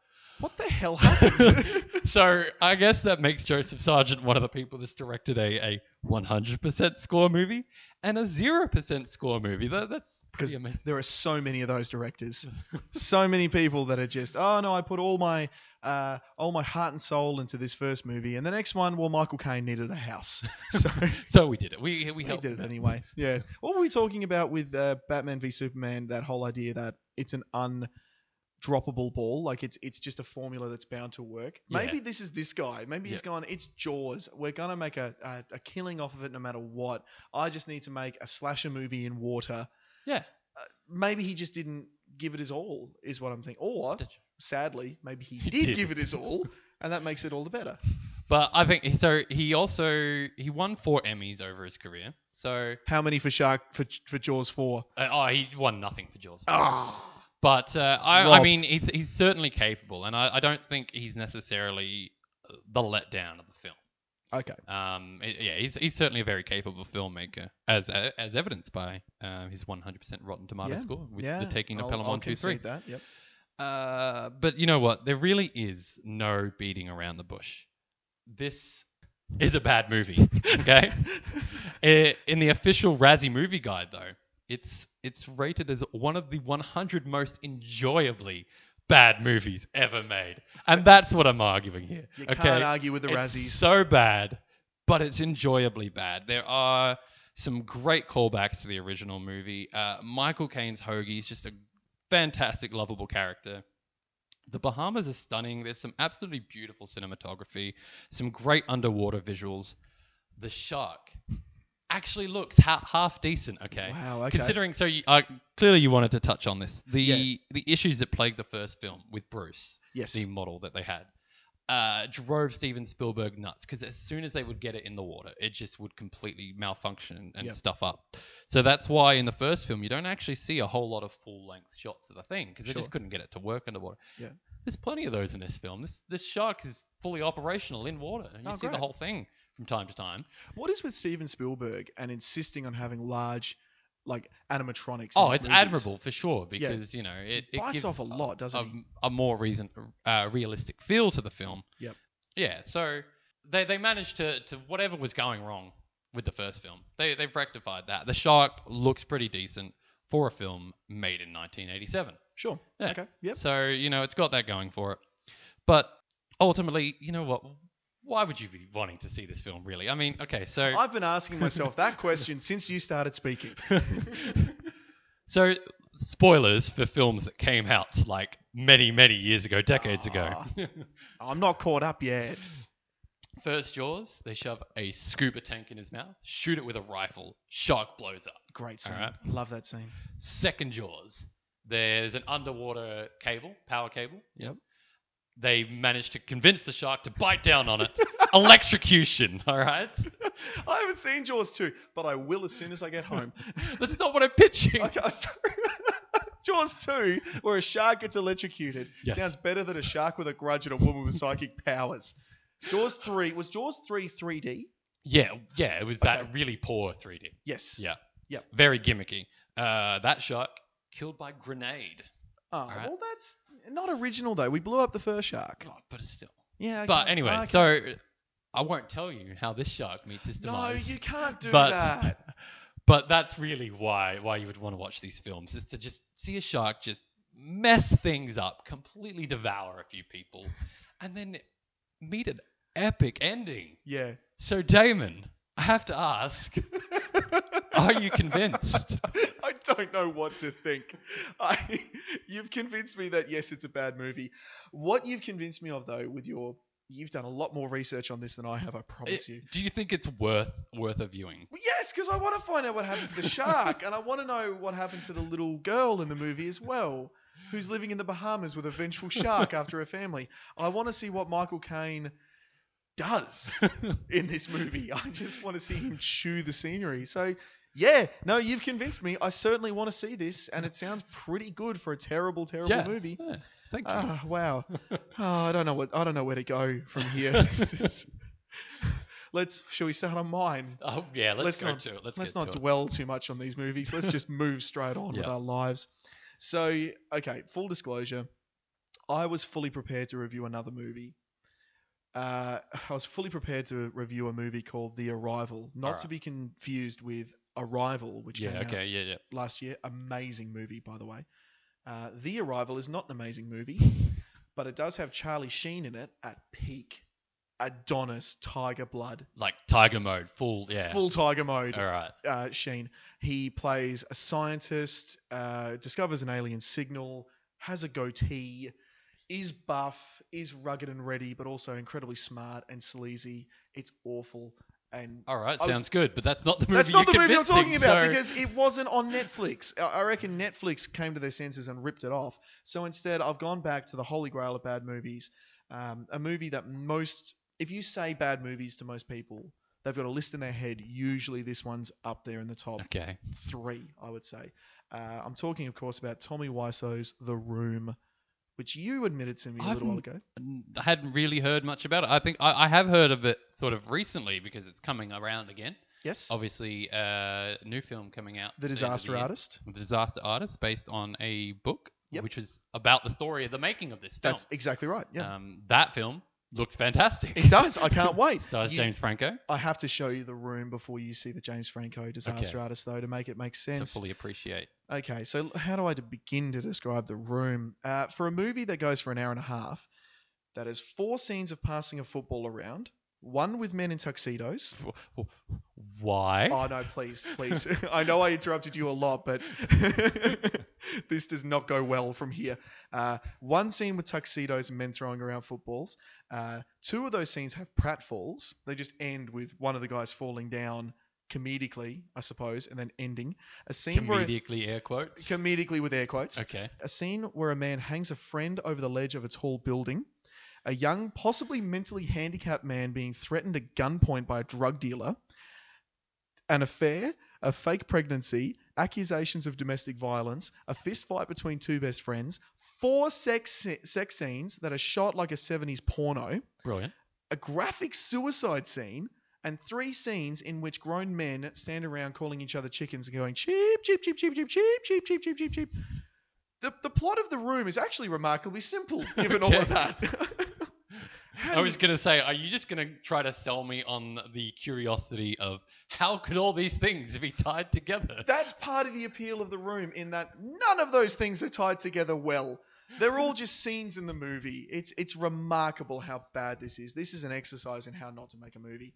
What the hell happened? So I guess that makes Joseph Sargent one of the people that's directed a 100% score movie and a 0% score movie. That's pretty amazing. There are so many of those directors. So many people that are just, oh no, I put all my heart and soul into this first movie, and the next one, well, Michael Caine needed a house, so we did it. We helped did it anyway. Yeah. What were we talking about with Batman v Superman? That whole idea that it's an undroppable ball, like it's just a formula that's bound to work. Maybe this is this guy. Maybe he's gone, it's Jaws. We're gonna make a killing off of it no matter what. I just need to make a slasher movie in water. Yeah. Maybe he just didn't give it his all, is what I'm thinking. Or sadly, maybe he did give it his all, and that makes it all the better. But I think so. He won 4 Emmys over his career. So how many for Jaws 4? He won nothing for Jaws 4. But I mean, he's certainly capable, and I don't think he's necessarily the letdown of the film. Okay. He's certainly a very capable filmmaker, as evidenced by his 100% Rotten Tomatoes score with The Taking of Pelham 1, 2, 3. That, yep. But you know what? There really is no beating around the bush. This is a bad movie. Okay. In the official Razzie Movie Guide, though, it's rated as one of the 100 most enjoyably bad movies ever made, and that's what I'm arguing here. You can't argue with the Razzies. Razzies. So bad, but it's enjoyably bad. There are some great callbacks to the original movie. Michael Caine's Hoagie is just a fantastic, lovable character. The Bahamas are stunning. There's some absolutely beautiful cinematography, some great underwater visuals. The shark actually looks half decent, okay? Wow, okay. Considering, so clearly you wanted to touch on this. The issues that plagued the first film with Bruce, the model that they had, drove Steven Spielberg nuts, because as soon as they would get it in the water, it just would completely malfunction and stuff up. So that's why in the first film, you don't actually see a whole lot of full-length shots of the thing, because they just couldn't get it to work underwater. Yeah. There's plenty of those in this film. This shark is fully operational in water. You see the whole thing from time to time. What is with Steven Spielberg and insisting on having large like animatronics. in Oh, his it's movies. admirable for sure because it Bites gives off a lot, doesn't he? a more realistic feel to the film. Yep. Yeah, so they managed to whatever was going wrong with the first film, they've rectified that. The shark looks pretty decent for a film made in 1987. Sure. Yeah. Okay. Yep. So it's got that going for it. But ultimately, you know what? Why would you be wanting to see this film, really? I mean, okay, so I've been asking myself that question since you started speaking. so spoilers for films that came out like many, many years ago, decades ago. I'm not caught up yet. First Jaws, they shove a scuba tank in his mouth, shoot it with a rifle, shark blows up. Great scene. Alright. Love that scene. Second Jaws, there's an underwater cable, power cable. Yep. They managed to convince the shark to bite down on it. Electrocution, all right? I haven't seen Jaws 2, but I will as soon as I get home. That's not what I'm pitching. Okay, I'm sorry. Jaws 2, where a shark gets electrocuted, Yes. sounds better than a shark with a grudge and a woman with psychic powers. Jaws 3, was Jaws 3 3D? Yeah, it was Okay. that really poor 3D. Yes. Yeah. Yep. Very gimmicky. That shark killed by grenade. Oh, Alright. well, that's not original, though. We blew up the first shark. God, but it's still. Yeah. Okay. But anyway, Okay. so I won't tell you how this shark meets his No, demise. you can't do but, that. But that's really why you would want to watch these films, is to just see a shark just mess things up, completely devour a few people, and then meet an epic ending. Yeah. So Damon, I have to ask, are you convinced? I don't know what to think. You've convinced me that yes, it's a bad movie. What you've convinced me of, though, you've done a lot more research on this than I have. I promise you. Do you think it's worth a viewing? Yes, because I want to find out what happened to the shark, and I want to know what happened to the little girl in the movie as well, who's living in the Bahamas with a vengeful shark after her family. I want to see what Michael Caine does in this movie. I just want to see him chew the scenery. So, yeah, no, you've convinced me. I certainly want to see this, and it sounds pretty good for a terrible, terrible movie. Yeah, thank you. Ah, wow. I don't know where to go from here. Shall we start on mine? Oh yeah, let's go not, to it. Let's not dwell too much on these movies. Let's just move straight on with Yeah. our lives. So, okay, full disclosure, I was fully prepared to review another movie. I was fully prepared to review a movie called The Arrival, not Alright. to be confused with Arrival, which came out yeah. last year. Amazing movie, by the way. The Arrival is not an amazing movie, but it does have Charlie Sheen in it at peak Adonis Tiger Blood. Like Tiger mode, full Tiger mode. All right. Sheen. He plays a scientist, discovers an alien signal, has a goatee, is buff, is rugged and ready, but also incredibly smart and sleazy. It's awful. And All right, sounds good, but that's not the movie. that's not the movie I'm convincing, talking about so- because it wasn't on Netflix. I reckon Netflix came to their senses and ripped it off. So instead, I've gone back to the holy grail of bad movies, a movie that if you say bad movies to most people, they've got a list in their head. Usually this one's up there in the top Okay. 3, I would say. I'm talking, of course, about Tommy Wiseau's The Room, which you admitted to me a little while ago. I hadn't really heard much about it. I think I have heard of it sort of recently because it's coming around again. Yes. Obviously, a new film coming out. The at end of Disaster year. Artist. The Disaster Artist, based on a book, Yep. which is about the story of the making of this film. That's exactly right. Yeah. That film looks fantastic. It does. I can't wait. Stars James Franco. I have to show you The Room before you see the James Franco Disaster Artist, though, to make it make To sense. fully appreciate. Okay, so how do I begin to describe The Room? For a movie that goes for an hour and a half, that has 4 scenes of passing a football around, 1 with men in tuxedos. Why? Oh, no, please. I know I interrupted you a lot, but this does not go well from here. 1 scene with tuxedos and men throwing around footballs. 2 of those scenes have pratfalls. They just end with one of the guys falling down comedically, I suppose, and then ending. A scene Comedically, air quotes. comedically with air quotes. Okay. A scene where a man hangs a friend over the ledge of a tall building. A young, possibly mentally handicapped man being threatened at gunpoint by a drug dealer. An affair, a fake pregnancy, accusations of domestic violence, a fist fight between 2 best friends, 4 sex scenes that are shot like a 70s porno, Brilliant. a graphic suicide scene, and 3 scenes in which grown men stand around calling each other chickens and going cheep, cheep, cheep, cheep, cheep, cheep, cheep, cheep, cheep, cheep, cheep. The plot of The Room is actually remarkably simple, given all of that. I was going to say, are you just going to try to sell me on the curiosity of how could all these things be tied together? That's part of the appeal of The Room, in that none of those things are tied together well. They're all just scenes in the movie. It's remarkable how bad this is. This is an exercise in how not to make a movie.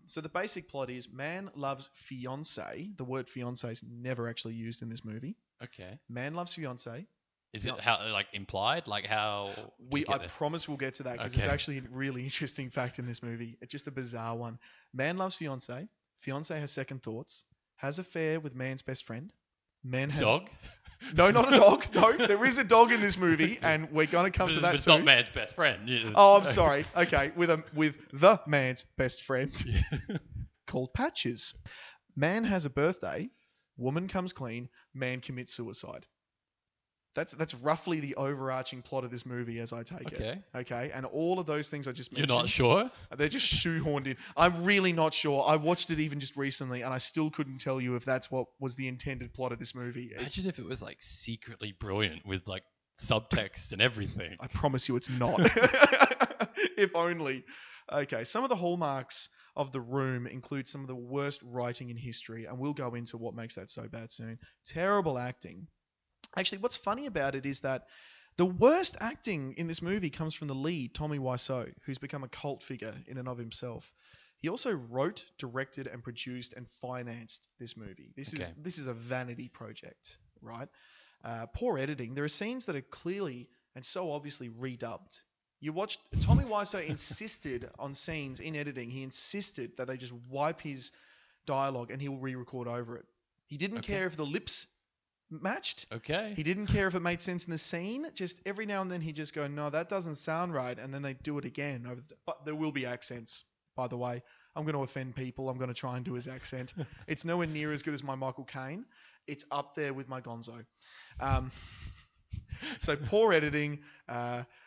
So the basic plot is man loves fiance. The word fiance is never actually used in this movie. Okay. Man loves fiance. Is it how like implied? Like how? I promise we'll get to that, because it's actually a really interesting fact in this movie. It's just a bizarre one. Man loves fiance. Fiance has second thoughts. Has affair with man's best friend. Man has dog. No, not a dog. No, there is a dog in this movie, and we're going to come to that but it's too. not man's best friend. Oh, I'm sorry. Okay, with the man's best friend called Patches. Man has a birthday. Woman comes clean. Man commits suicide. That's roughly the overarching plot of this movie, as I take it. Okay, and all of those things I just mentioned. You're not sure? They're just shoehorned in. I'm really not sure. I watched it even just recently, and I still couldn't tell you if that's what was the intended plot of this movie. Imagine if it was like secretly brilliant with like subtext and everything. I promise you it's not. If only. Okay, some of the hallmarks of The Room include some of the worst writing in history, and we'll go into what makes that so bad soon. Terrible acting. Actually, what's funny about it is that the worst acting in this movie comes from the lead, Tommy Wiseau, who's become a cult figure in and of himself. He also wrote, directed, and produced and financed this movie. This is a vanity project, right? Poor editing. There are scenes that are clearly and so obviously redubbed. You watch Tommy Wiseau insisted on scenes in editing. He insisted that they just wipe his dialogue and he'll re-record over it. He didn't care if the lips matched. Okay. He didn't care if it made sense in the scene. Just every now and then he'd just go, no, that doesn't sound right. And then they do it again. But there will be accents, by the way. I'm going to offend people. I'm going to try and do his accent. It's nowhere near as good as my Michael Caine. It's up there with my Gonzo. So poor editing.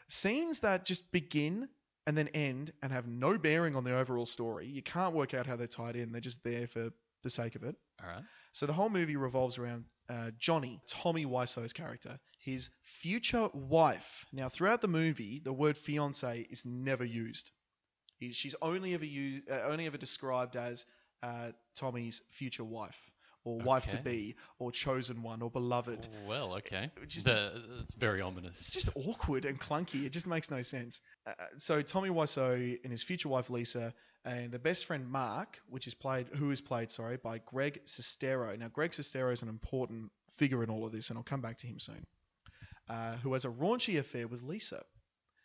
Scenes that just begin and then end and have no bearing on the overall story. You can't work out how they're tied in. They're just there for the sake of it. All right. So the whole movie revolves around Johnny, Tommy Wiseau's character, his future wife. Now, throughout the movie, the word fiance is never used. She's only ever described as Tommy's future wife, or wife to be, or chosen one, or beloved. Well, okay. It's very ominous. It's just awkward and clunky. It just makes no sense. So Tommy Wiseau and his future wife Lisa, and the best friend Mark, who is played by Greg Sestero. Now, Greg Sestero is an important figure in all of this, and I'll come back to him soon. Who has a raunchy affair with Lisa.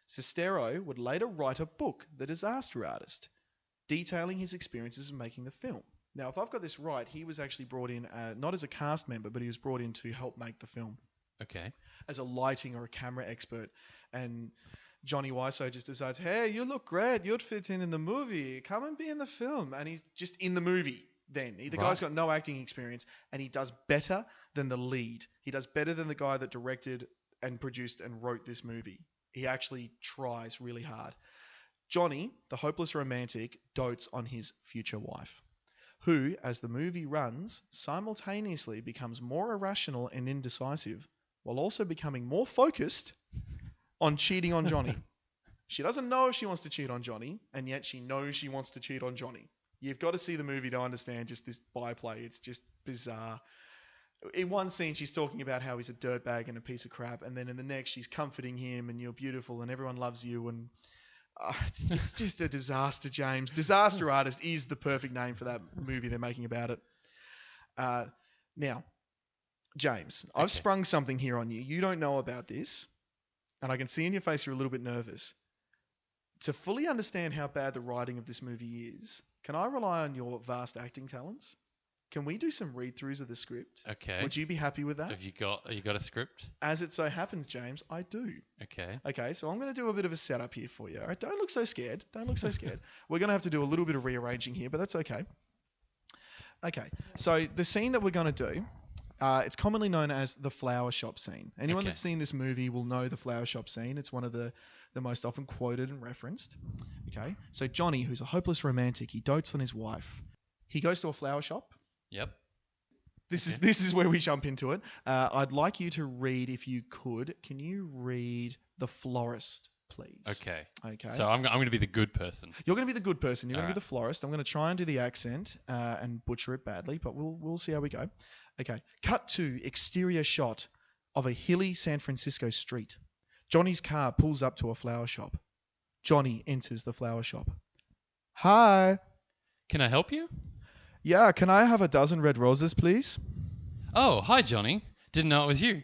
Sestero would later write a book, The Disaster Artist, detailing his experiences in making the film. Now, if I've got this right, he was actually brought in not as a cast member, but he was brought in to help make the film. Okay. As a lighting or a camera expert. And Johnny Wiseau just decides, hey, you look great. You'd fit in the movie. Come and be in the film. And he's just in the movie then. The guy's got no acting experience, and he does better than the lead. He does better than the guy that directed and produced and wrote this movie. He actually tries really hard. Johnny, the hopeless romantic, dotes on his future wife, who, as the movie runs, simultaneously becomes more irrational and indecisive, while also becoming more focused on cheating on Johnny. She doesn't know if she wants to cheat on Johnny, and yet she knows she wants to cheat on Johnny. You've got to see the movie to understand just this byplay. It's just bizarre. In one scene, she's talking about how he's a dirtbag and a piece of crap, and then in the next, she's comforting him, and you're beautiful, and everyone loves you, and it's just a disaster, James. Disaster Artist is the perfect name for that movie they're making about it. Now, James, I've sprung something here on you. You don't know about this, and I can see in your face you're a little bit nervous. To fully understand how bad the writing of this movie is, can I rely on your vast acting talents? Can we do some read-throughs of the script? Okay. Would you be happy with that? Have you got a script? As it so happens, James, I do. Okay. Okay, so I'm going to do a bit of a setup here for you. All right, don't look so scared. We're going to have to do a little bit of rearranging here, but that's okay. Okay, so the scene that we're going to do, It's commonly known as the flower shop scene. Anyone Okay. that's seen this movie will know the flower shop scene. It's one of the most often quoted and referenced. Okay, so Johnny, who's a hopeless romantic, he dotes on his wife. He goes to a flower shop. Yep. This Okay. is where we jump into it. I'd like you to read, if you could. Can you read The Florist, please? Okay. Okay. So I'm going to be the good person. You're going to be the good person. You're going to Alright. be the florist. I'm going to try and do the accent and butcher it badly, but we'll see how we go. Okay. Cut to exterior shot of a hilly San Francisco street. Johnny's car pulls up to a flower shop. Johnny enters the flower shop. Hi. Can I help you? Yeah, can I have a dozen red roses, please? Oh, hi, Johnny. Didn't know it was you.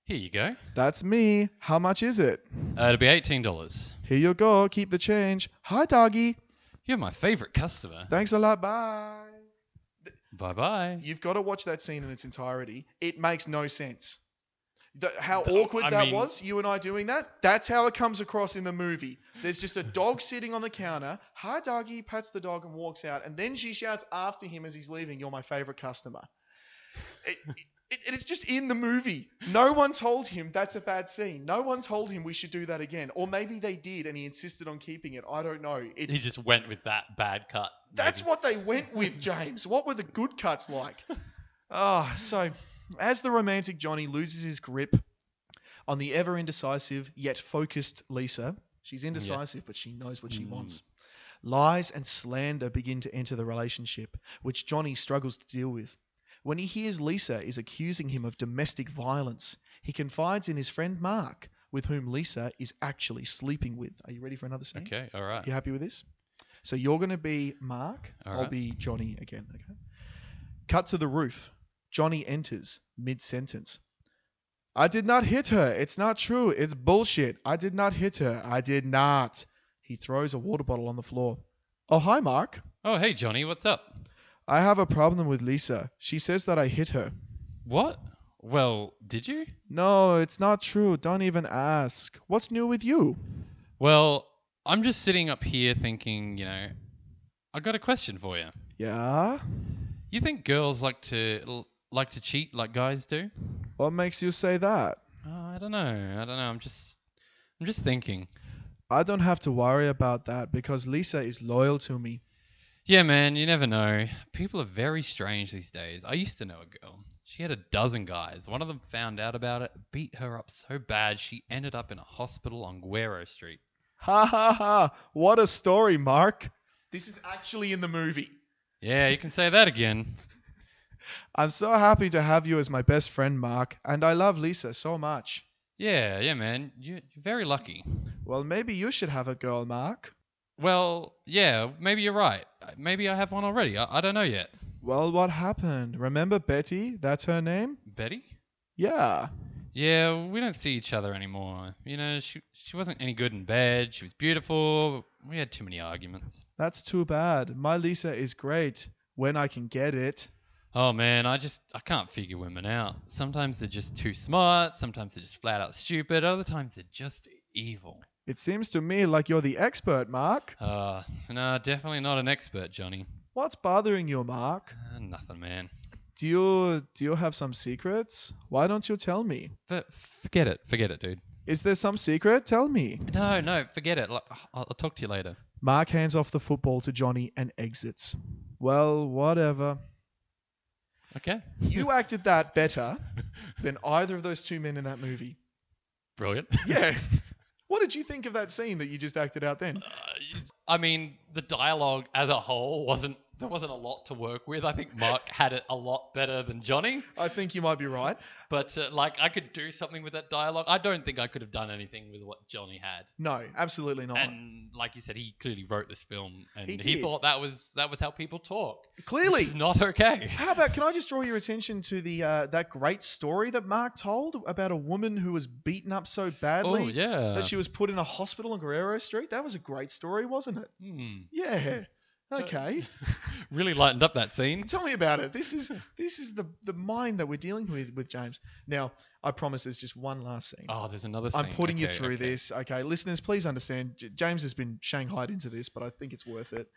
Here you go. That's me. How much is it? It'll be $18. Here you go. Keep the change. Hi, doggy. You're my favorite customer. Thanks a lot. Bye. Bye-bye. You've got to watch that scene in its entirety. It makes no sense. How Oh, awkward I that mean- was, you and I doing that, that's how it comes across in the movie. There's just a dog sitting on the counter. Hi, doggy, pats the dog and walks out. And then she shouts after him as he's leaving, you're my favorite customer. It's just in the movie. No one told him that's a bad scene. No one told him we should do that again. Or maybe they did and he insisted on keeping it. I don't know. He just went with that bad cut. That's maybe. what they went with, James. What were the good cuts like? So as the romantic Johnny loses his grip on the ever indecisive yet focused Lisa, she's indecisive, but she knows what she wants. Lies and slander begin to enter the relationship, which Johnny struggles to deal with. When he hears Lisa is accusing him of domestic violence, he confides in his friend Mark, with whom Lisa is actually sleeping with. Are you ready for another scene? Okay, all right. You happy with this? So you're going to be Mark. All I'll right. be Johnny again. Okay. Cut to the roof. Johnny enters mid-sentence. I did not hit her. It's not true. It's bullshit. I did not hit her. I did not. He throws a water bottle on the floor. Oh, hi, Mark. Oh, hey, Johnny, what's up? I have a problem with Lisa. She says that I hit her. What? Well, did you? No, it's not true. Don't even ask. What's new with you? Well, I'm just sitting up here thinking, I got a question for you. Yeah? You think girls like to cheat like guys do? What makes you say that? I don't know. I'm just thinking. I don't have to worry about that because Lisa is loyal to me. Yeah, man, you never know. People are very strange these days. I used to know a girl. She had a dozen guys. One of them found out about it, beat her up so bad she ended up in a hospital on Guerrero Street. Ha ha ha. What a story, Mark. This is actually in the movie. Yeah, you can say that again. I'm so happy to have you as my best friend, Mark, and I love Lisa so much. Yeah, man. You're very lucky. Well, maybe you should have a girl, Mark. Well, yeah, maybe you're right. Maybe I have one already. I don't know yet. Well, what happened? Remember Betty? That's her name? Betty? Yeah. Yeah, we don't see each other anymore. She wasn't any good in bed. She was beautiful. We had too many arguments. That's too bad. My Lisa is great when I can get it. Oh man, I can't figure women out. Sometimes they're just too smart, sometimes they're just flat out stupid, other times they're just evil. It seems to me like you're the expert, Mark. No, definitely not an expert, Johnny. What's bothering you, Mark? Nothing, man. Do you have some secrets? Why don't you tell me? But forget it, dude. Is there some secret? Tell me. No, forget it. I'll talk to you later. Mark hands off the football to Johnny and exits. Well, whatever. Okay. You acted that better than either of those two men in that movie. Brilliant. Yeah. What did you think of that scene that you just acted out then? I mean, the dialogue as a whole there wasn't a lot to work with. I think Mark had it a lot better than Johnny. I think you might be right. But I could do something with that dialogue. I don't think I could have done anything with what Johnny had. No, absolutely not. And like you said, he clearly wrote this film, and He he did. thought that was how people talk. Clearly. It's not okay. How about, can I just draw your attention to the that great story that Mark told about a woman who was beaten up so badly Oh yeah. that she was put in a hospital on Guerrero Street? That was a great story, wasn't it? Yeah. Okay. Really lightened up that scene. Tell me about it. This is the mind that we're dealing with James. Now, I promise there's just one last scene. Oh, there's another scene. I'm putting you Okay, through okay. this. Okay, listeners, please understand. James has been shanghaied into this, but I think it's worth it.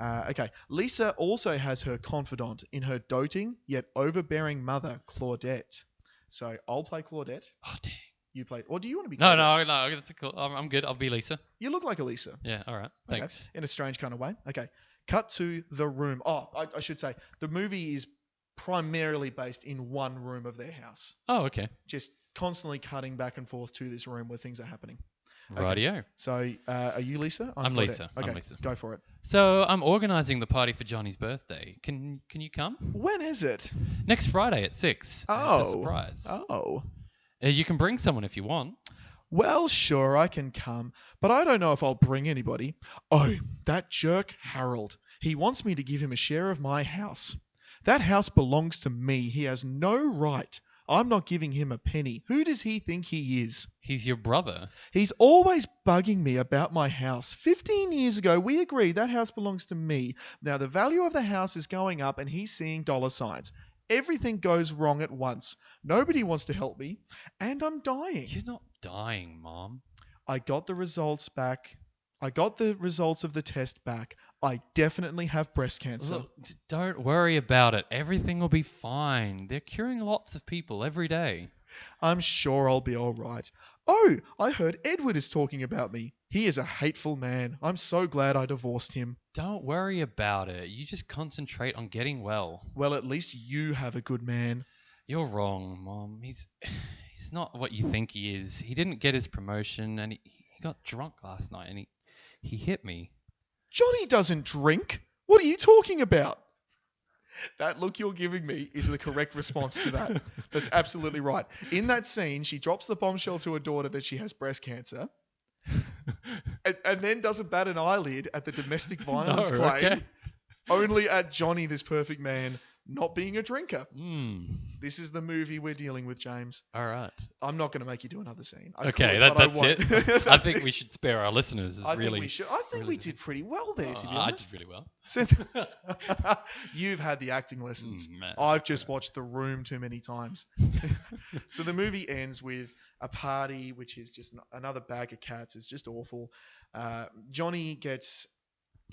Okay. Lisa also has her confidant in her doting yet overbearing mother, Claudette. So I'll play Claudette. Oh, dang. You play. Or do you want to be No, Claudette? no, that's cool. I'm good. I'll be Lisa. You look like a Lisa. Yeah, all right. Okay. Thanks. In a strange kind of way. Okay. Cut to the room. Oh, I should say the movie is primarily based in one room of their house. Oh, okay. Just constantly cutting back and forth to this room where things are happening. Okay. Rightio. So, are you Lisa? I'm Claudette. Lisa. Okay, I'm Lisa. go for it. So I'm organising the party for Johnny's birthday. Can you come? When is it? Next Friday at 6. Oh. It's a surprise. Oh. You can bring someone if you want. Well, sure, I can come, but I don't know if I'll bring anybody. Oh, that jerk Harold. He wants me to give him a share of my house. That house belongs to me. He has no right. I'm not giving him a penny. Who does he think he is? He's your brother. He's always bugging me about my house. 15 years ago, we agreed that house belongs to me. Now the value of the house is going up and he's seeing dollar signs. Everything goes wrong at once. Nobody wants to help me, and I'm dying. You're not dying, Mom. I got the results back. I got the results of the test back. I definitely have breast cancer. Look, don't worry about it. Everything will be fine. They're curing lots of people every day. I'm sure I'll be all right. Oh, I heard Edward is talking about me. He is a hateful man. I'm so glad I divorced him. Don't worry about it. You just concentrate on getting well. Well, at least you have a good man. You're wrong, Mom. He's not what you think he is. He didn't get his promotion, and he got drunk last night, and he hit me. Johnny doesn't drink. What are you talking about? That look you're giving me is the correct response to that. That's absolutely right. In that scene, she drops the bombshell to her daughter that she has breast cancer, and then doesn't bat an eyelid at the domestic violence No, claim, okay. only at Johnny, this perfect man, not being a drinker. This is the movie we're dealing with, James. All right. I'm not going to make you do another scene. I Okay, could, but that's I it. won't. I think we should spare our listeners. I think we should. I think really we did pretty well there, to be I honest. did really well. You've had the acting lessons. Man. I've just watched The Room too many times. So the movie ends with a party, which is just another bag of cats. It's just awful. Johnny gets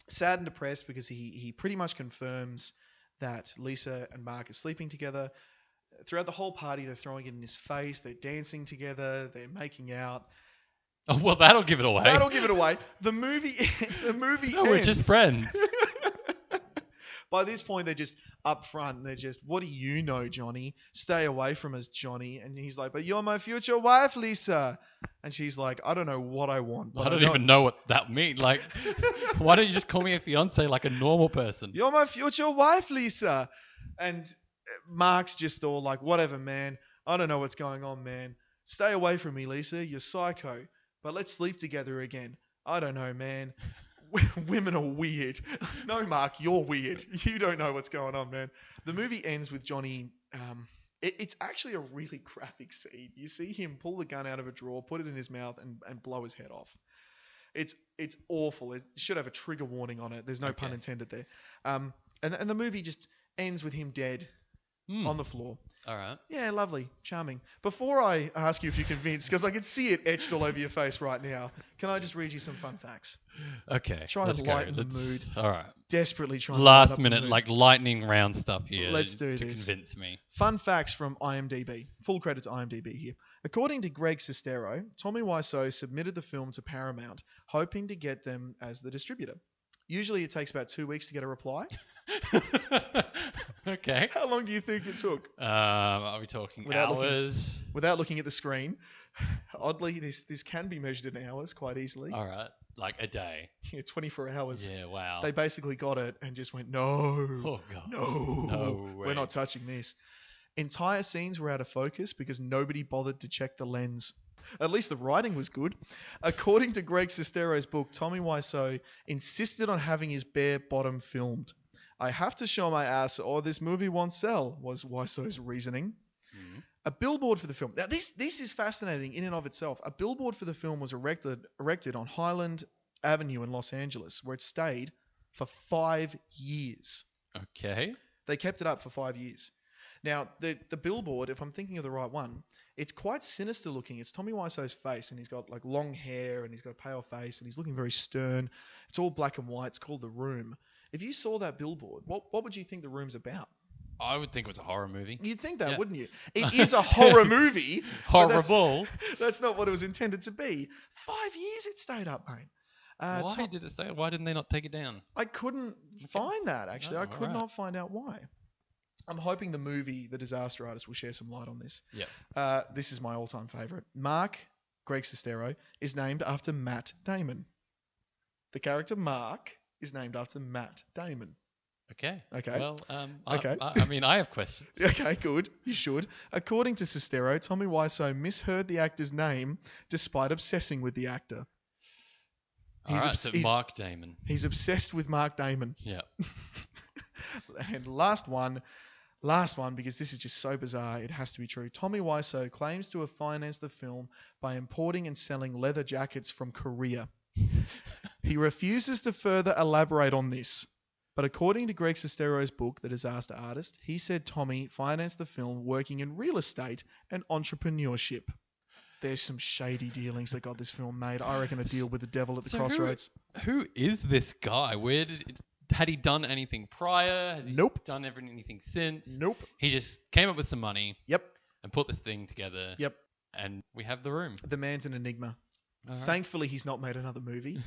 sad and depressed because he pretty much confirms that Lisa and Mark are sleeping together. Throughout the whole party, they're throwing it in his face. They're dancing together. They're making out. Oh, well, that'll give it away. That'll give it away. The movie No, we're ends. just friends. By this point, they're just up front. And they're just, what do you know, Johnny? Stay away from us, Johnny. And he's like, but you're my future wife, Lisa. And she's like, I don't know what I want. But I don't even know what that means. Like, why don't you just call me a fiance like a normal person? You're my future wife, Lisa. And Mark's just all like, whatever, man. I don't know what's going on, man. Stay away from me, Lisa. You're psycho. But let's sleep together again. I don't know, man. Women are weird. No, Mark, you're weird. You don't know what's going on, man. The movie ends with Johnny. It's actually a really graphic scene. You see him pull the gun out of a drawer, put it in his mouth, and blow his head off. It's awful. It should have a trigger warning on it. There's no pun intended there. And the movie just ends with him dead on the floor. All right. Yeah, lovely, charming. Before I ask you if you're convinced, because I can see it etched all over your face right now, can I just read you some fun facts? Okay. Try let's and go. lighten the mood. All right. Desperately trying to Last lighten up the minute, mood. like lightning round stuff here. Let's do to this. convince me. Fun facts from IMDb. Full credit to IMDb here. According to Greg Sestero, Tommy Wiseau submitted the film to Paramount, hoping to get them as the distributor. Usually it takes about 2 weeks to get a reply. Okay. How long do you think it took? Are we talking hours? Without looking at the screen. Oddly, this can be measured in hours quite easily. All right. Like a day. Yeah, 24 hours. Yeah, wow. They basically got it and just went, no, Oh, God. no, way. we're not touching this. Entire scenes were out of focus because nobody bothered to check the lens. At least the writing was good. According to Greg Sestero's book, Tommy Wiseau insisted on having his bare bottom filmed. I have to show my ass or this movie won't sell, was Wiseau's reasoning. Mhm. A billboard for the film. Now, this is fascinating in and of itself. A billboard for the film was erected on Highland Avenue in Los Angeles, where it stayed for 5 years. Okay. They kept it up for 5 years. Now, the billboard, if I'm thinking of the right one, it's quite sinister looking. It's Tommy Wiseau's face, and he's got like long hair, and he's got a pale face, and he's looking very stern. It's all black and white. It's called The Room. If you saw that billboard, what would you think The Room's about? I would think it was a horror movie. You'd think that, Yeah. wouldn't you? It is a horror movie. but Horrible. That's not what it was intended to be. 5 years it stayed up, mate. Why did it say? Why didn't they not take it down? I couldn't find that, actually. Oh, I could alright. not find out why. I'm hoping the movie The Disaster Artist will share some light on this. Yeah. This is my all-time favourite. Mark, Greg Sestero, is named after Matt Damon. The character Mark is named after Matt Damon. Okay. Okay. Well, Okay. I mean, I have questions. Okay, good. You should. According to Sestero, Tommy Wiseau misheard the actor's name despite obsessing with the actor. All right, so Mark Damon. He's obsessed with Mark Damon. Yeah. And last one, because this is just so bizarre, it has to be true. Tommy Wiseau claims to have financed the film by importing and selling leather jackets from Korea. He refuses to further elaborate on this. But according to Greg Sestero's book, The Disaster Artist, he said Tommy financed the film working in real estate and entrepreneurship. There's some shady dealings that got this film made. I reckon a deal with the devil at the crossroads. Who is this guy? Had he done anything prior? Has he Nope. done anything since? Nope. He just came up with some money Yep. and put this thing together. Yep. And we have The Room. The man's an enigma. All right. Thankfully, he's not made another movie.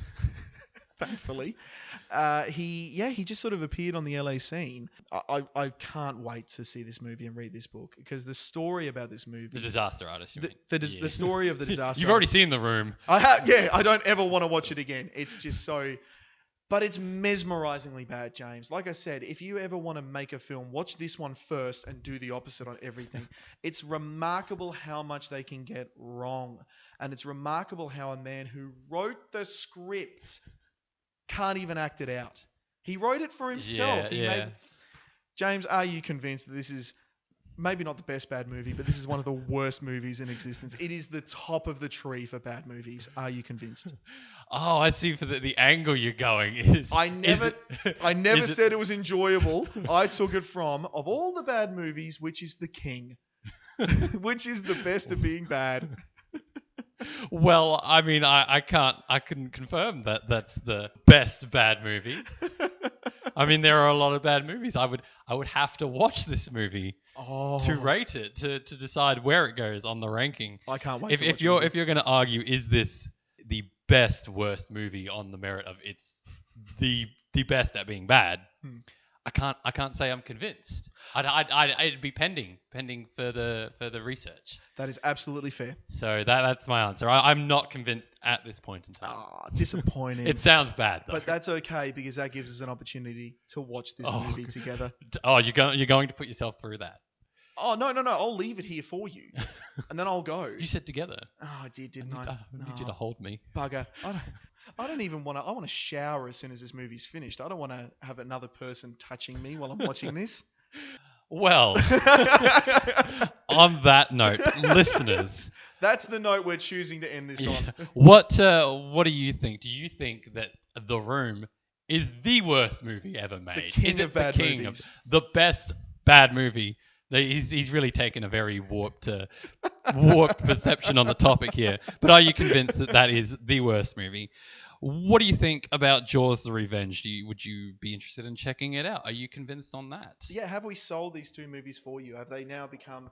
Thankfully. He just sort of appeared on the LA scene. I can't wait to see this movie and read this book because the story about this movie... The Disaster Artist, you mean? The story of The Disaster You've already Artist. seen The Room. I don't ever want to watch it again. It's just so... But it's mesmerizingly bad, James. Like I said, if you ever want to make a film, watch this one first and do the opposite on everything. It's remarkable how much they can get wrong. And it's remarkable how a man who wrote the script can't even act it out. He wrote it for himself. James, are you convinced that this is maybe not the best bad movie, but this is one of the worst movies in existence? It is the top of the tree for bad movies. Are you convinced? Oh, I see. For the angle you're going is. I never is said it was enjoyable. I took it from, of all the bad movies, which is the king, which is the best of being bad. Well, I mean, I couldn't confirm that that's the best bad movie. I mean, there are a lot of bad movies. I would have to watch this movie to rate it, to decide where it goes on the ranking. I can't wait. If you're going to argue, is this the best worst movie on the merit of it's the best at being bad? I can't say I'm convinced. It'd be pending further research. That is absolutely fair. So that's my answer. I'm not convinced at this point in time. Disappointing. It sounds bad though. But that's okay because that gives us an opportunity to watch this movie together. Oh, you're going to put yourself through that. Oh no! I'll leave it here for you, and then I'll go. You said together. Oh, I did, didn't I? I need you to hold me. Bugger. I don't even want to. I want to shower as soon as this movie's finished. I don't want to have another person touching me while I'm watching this. Well, on that note, listeners, that's the note we're choosing to end this on. What do you think? Do you think that The Room is the worst movie ever made? The king is it of bad the king movies? Of the best bad movie? He's really taken a very warped perception on the topic here. But are you convinced that is the worst movie? What do you think about Jaws: The Revenge? Would you be interested in checking it out? Are you convinced on that? Yeah, have we sold these two movies for you? Have they now become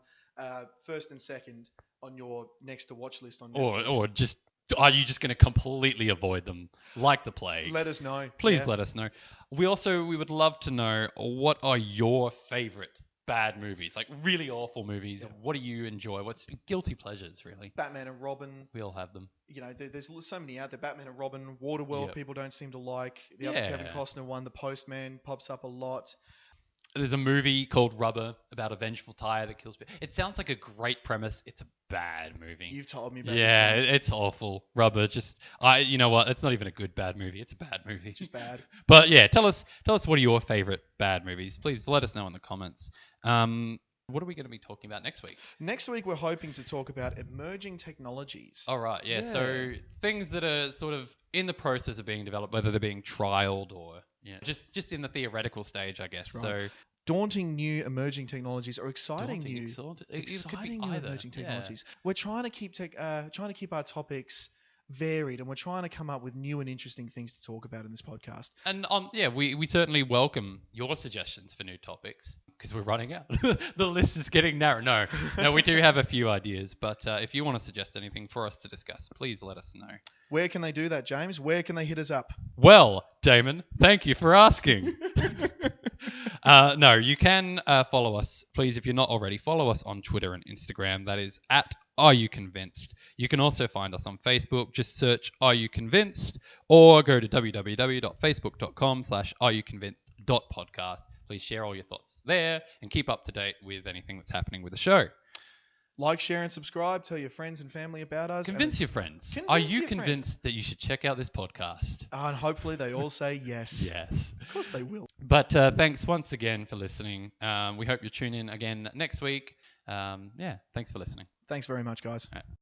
first and second on your next to watch list on Netflix? Or just are you just going to completely avoid them like the plague? Let us know. Please let us know. We would love to know what are your favorite bad movies, like really awful movies. Yeah. What do you enjoy? What's guilty pleasures, really? Batman and Robin. We all have them. You know, there's so many out there. Batman and Robin, Waterworld, people don't seem to like. The other Kevin Costner one, The Postman, pops up a lot. There's a movie called Rubber about a vengeful tire that kills people. It sounds like a great premise. It's a bad movie. You've told me about this. Yeah, it's awful. Rubber, you know what? It's not even a good bad movie. It's a bad movie. Just bad. But yeah, tell us what are your favorite bad movies? Please let us know in the comments. What are we going to be talking about next week? Next week, we're hoping to talk about emerging technologies. All right, yeah. So things that are sort of in the process of being developed, whether they're being trialed or just in the theoretical stage, I guess. Right. So daunting new emerging technologies or exciting new emerging technologies. We're trying to keep our topics varied, and we're trying to come up with new and interesting things to talk about in this podcast. And yeah, we certainly welcome your suggestions for new topics because we're running out. The list is getting narrow. No, we do have a few ideas, but if you want to suggest anything for us to discuss, please let us know. Where can they do that, James? Where can they hit us up? Well, Damon, thank you for asking. No, you can follow us. Please, if you're not already, follow us on Twitter and Instagram. That is at Are You Convinced? You can also find us on Facebook. Just search Are You Convinced or go to www.facebook.com/areyouconvinced.podcast. Please share all your thoughts there and keep up to date with anything that's happening with the show. Like, share, and subscribe. Tell your friends and family about us. Convince your friends. Convince Are you your friends. convinced that you should check out this podcast? And hopefully they all say yes. Yes. Of course they will. But thanks once again for listening. We hope you tune in again next week. Yeah, thanks for listening. Thanks very much, guys. All right.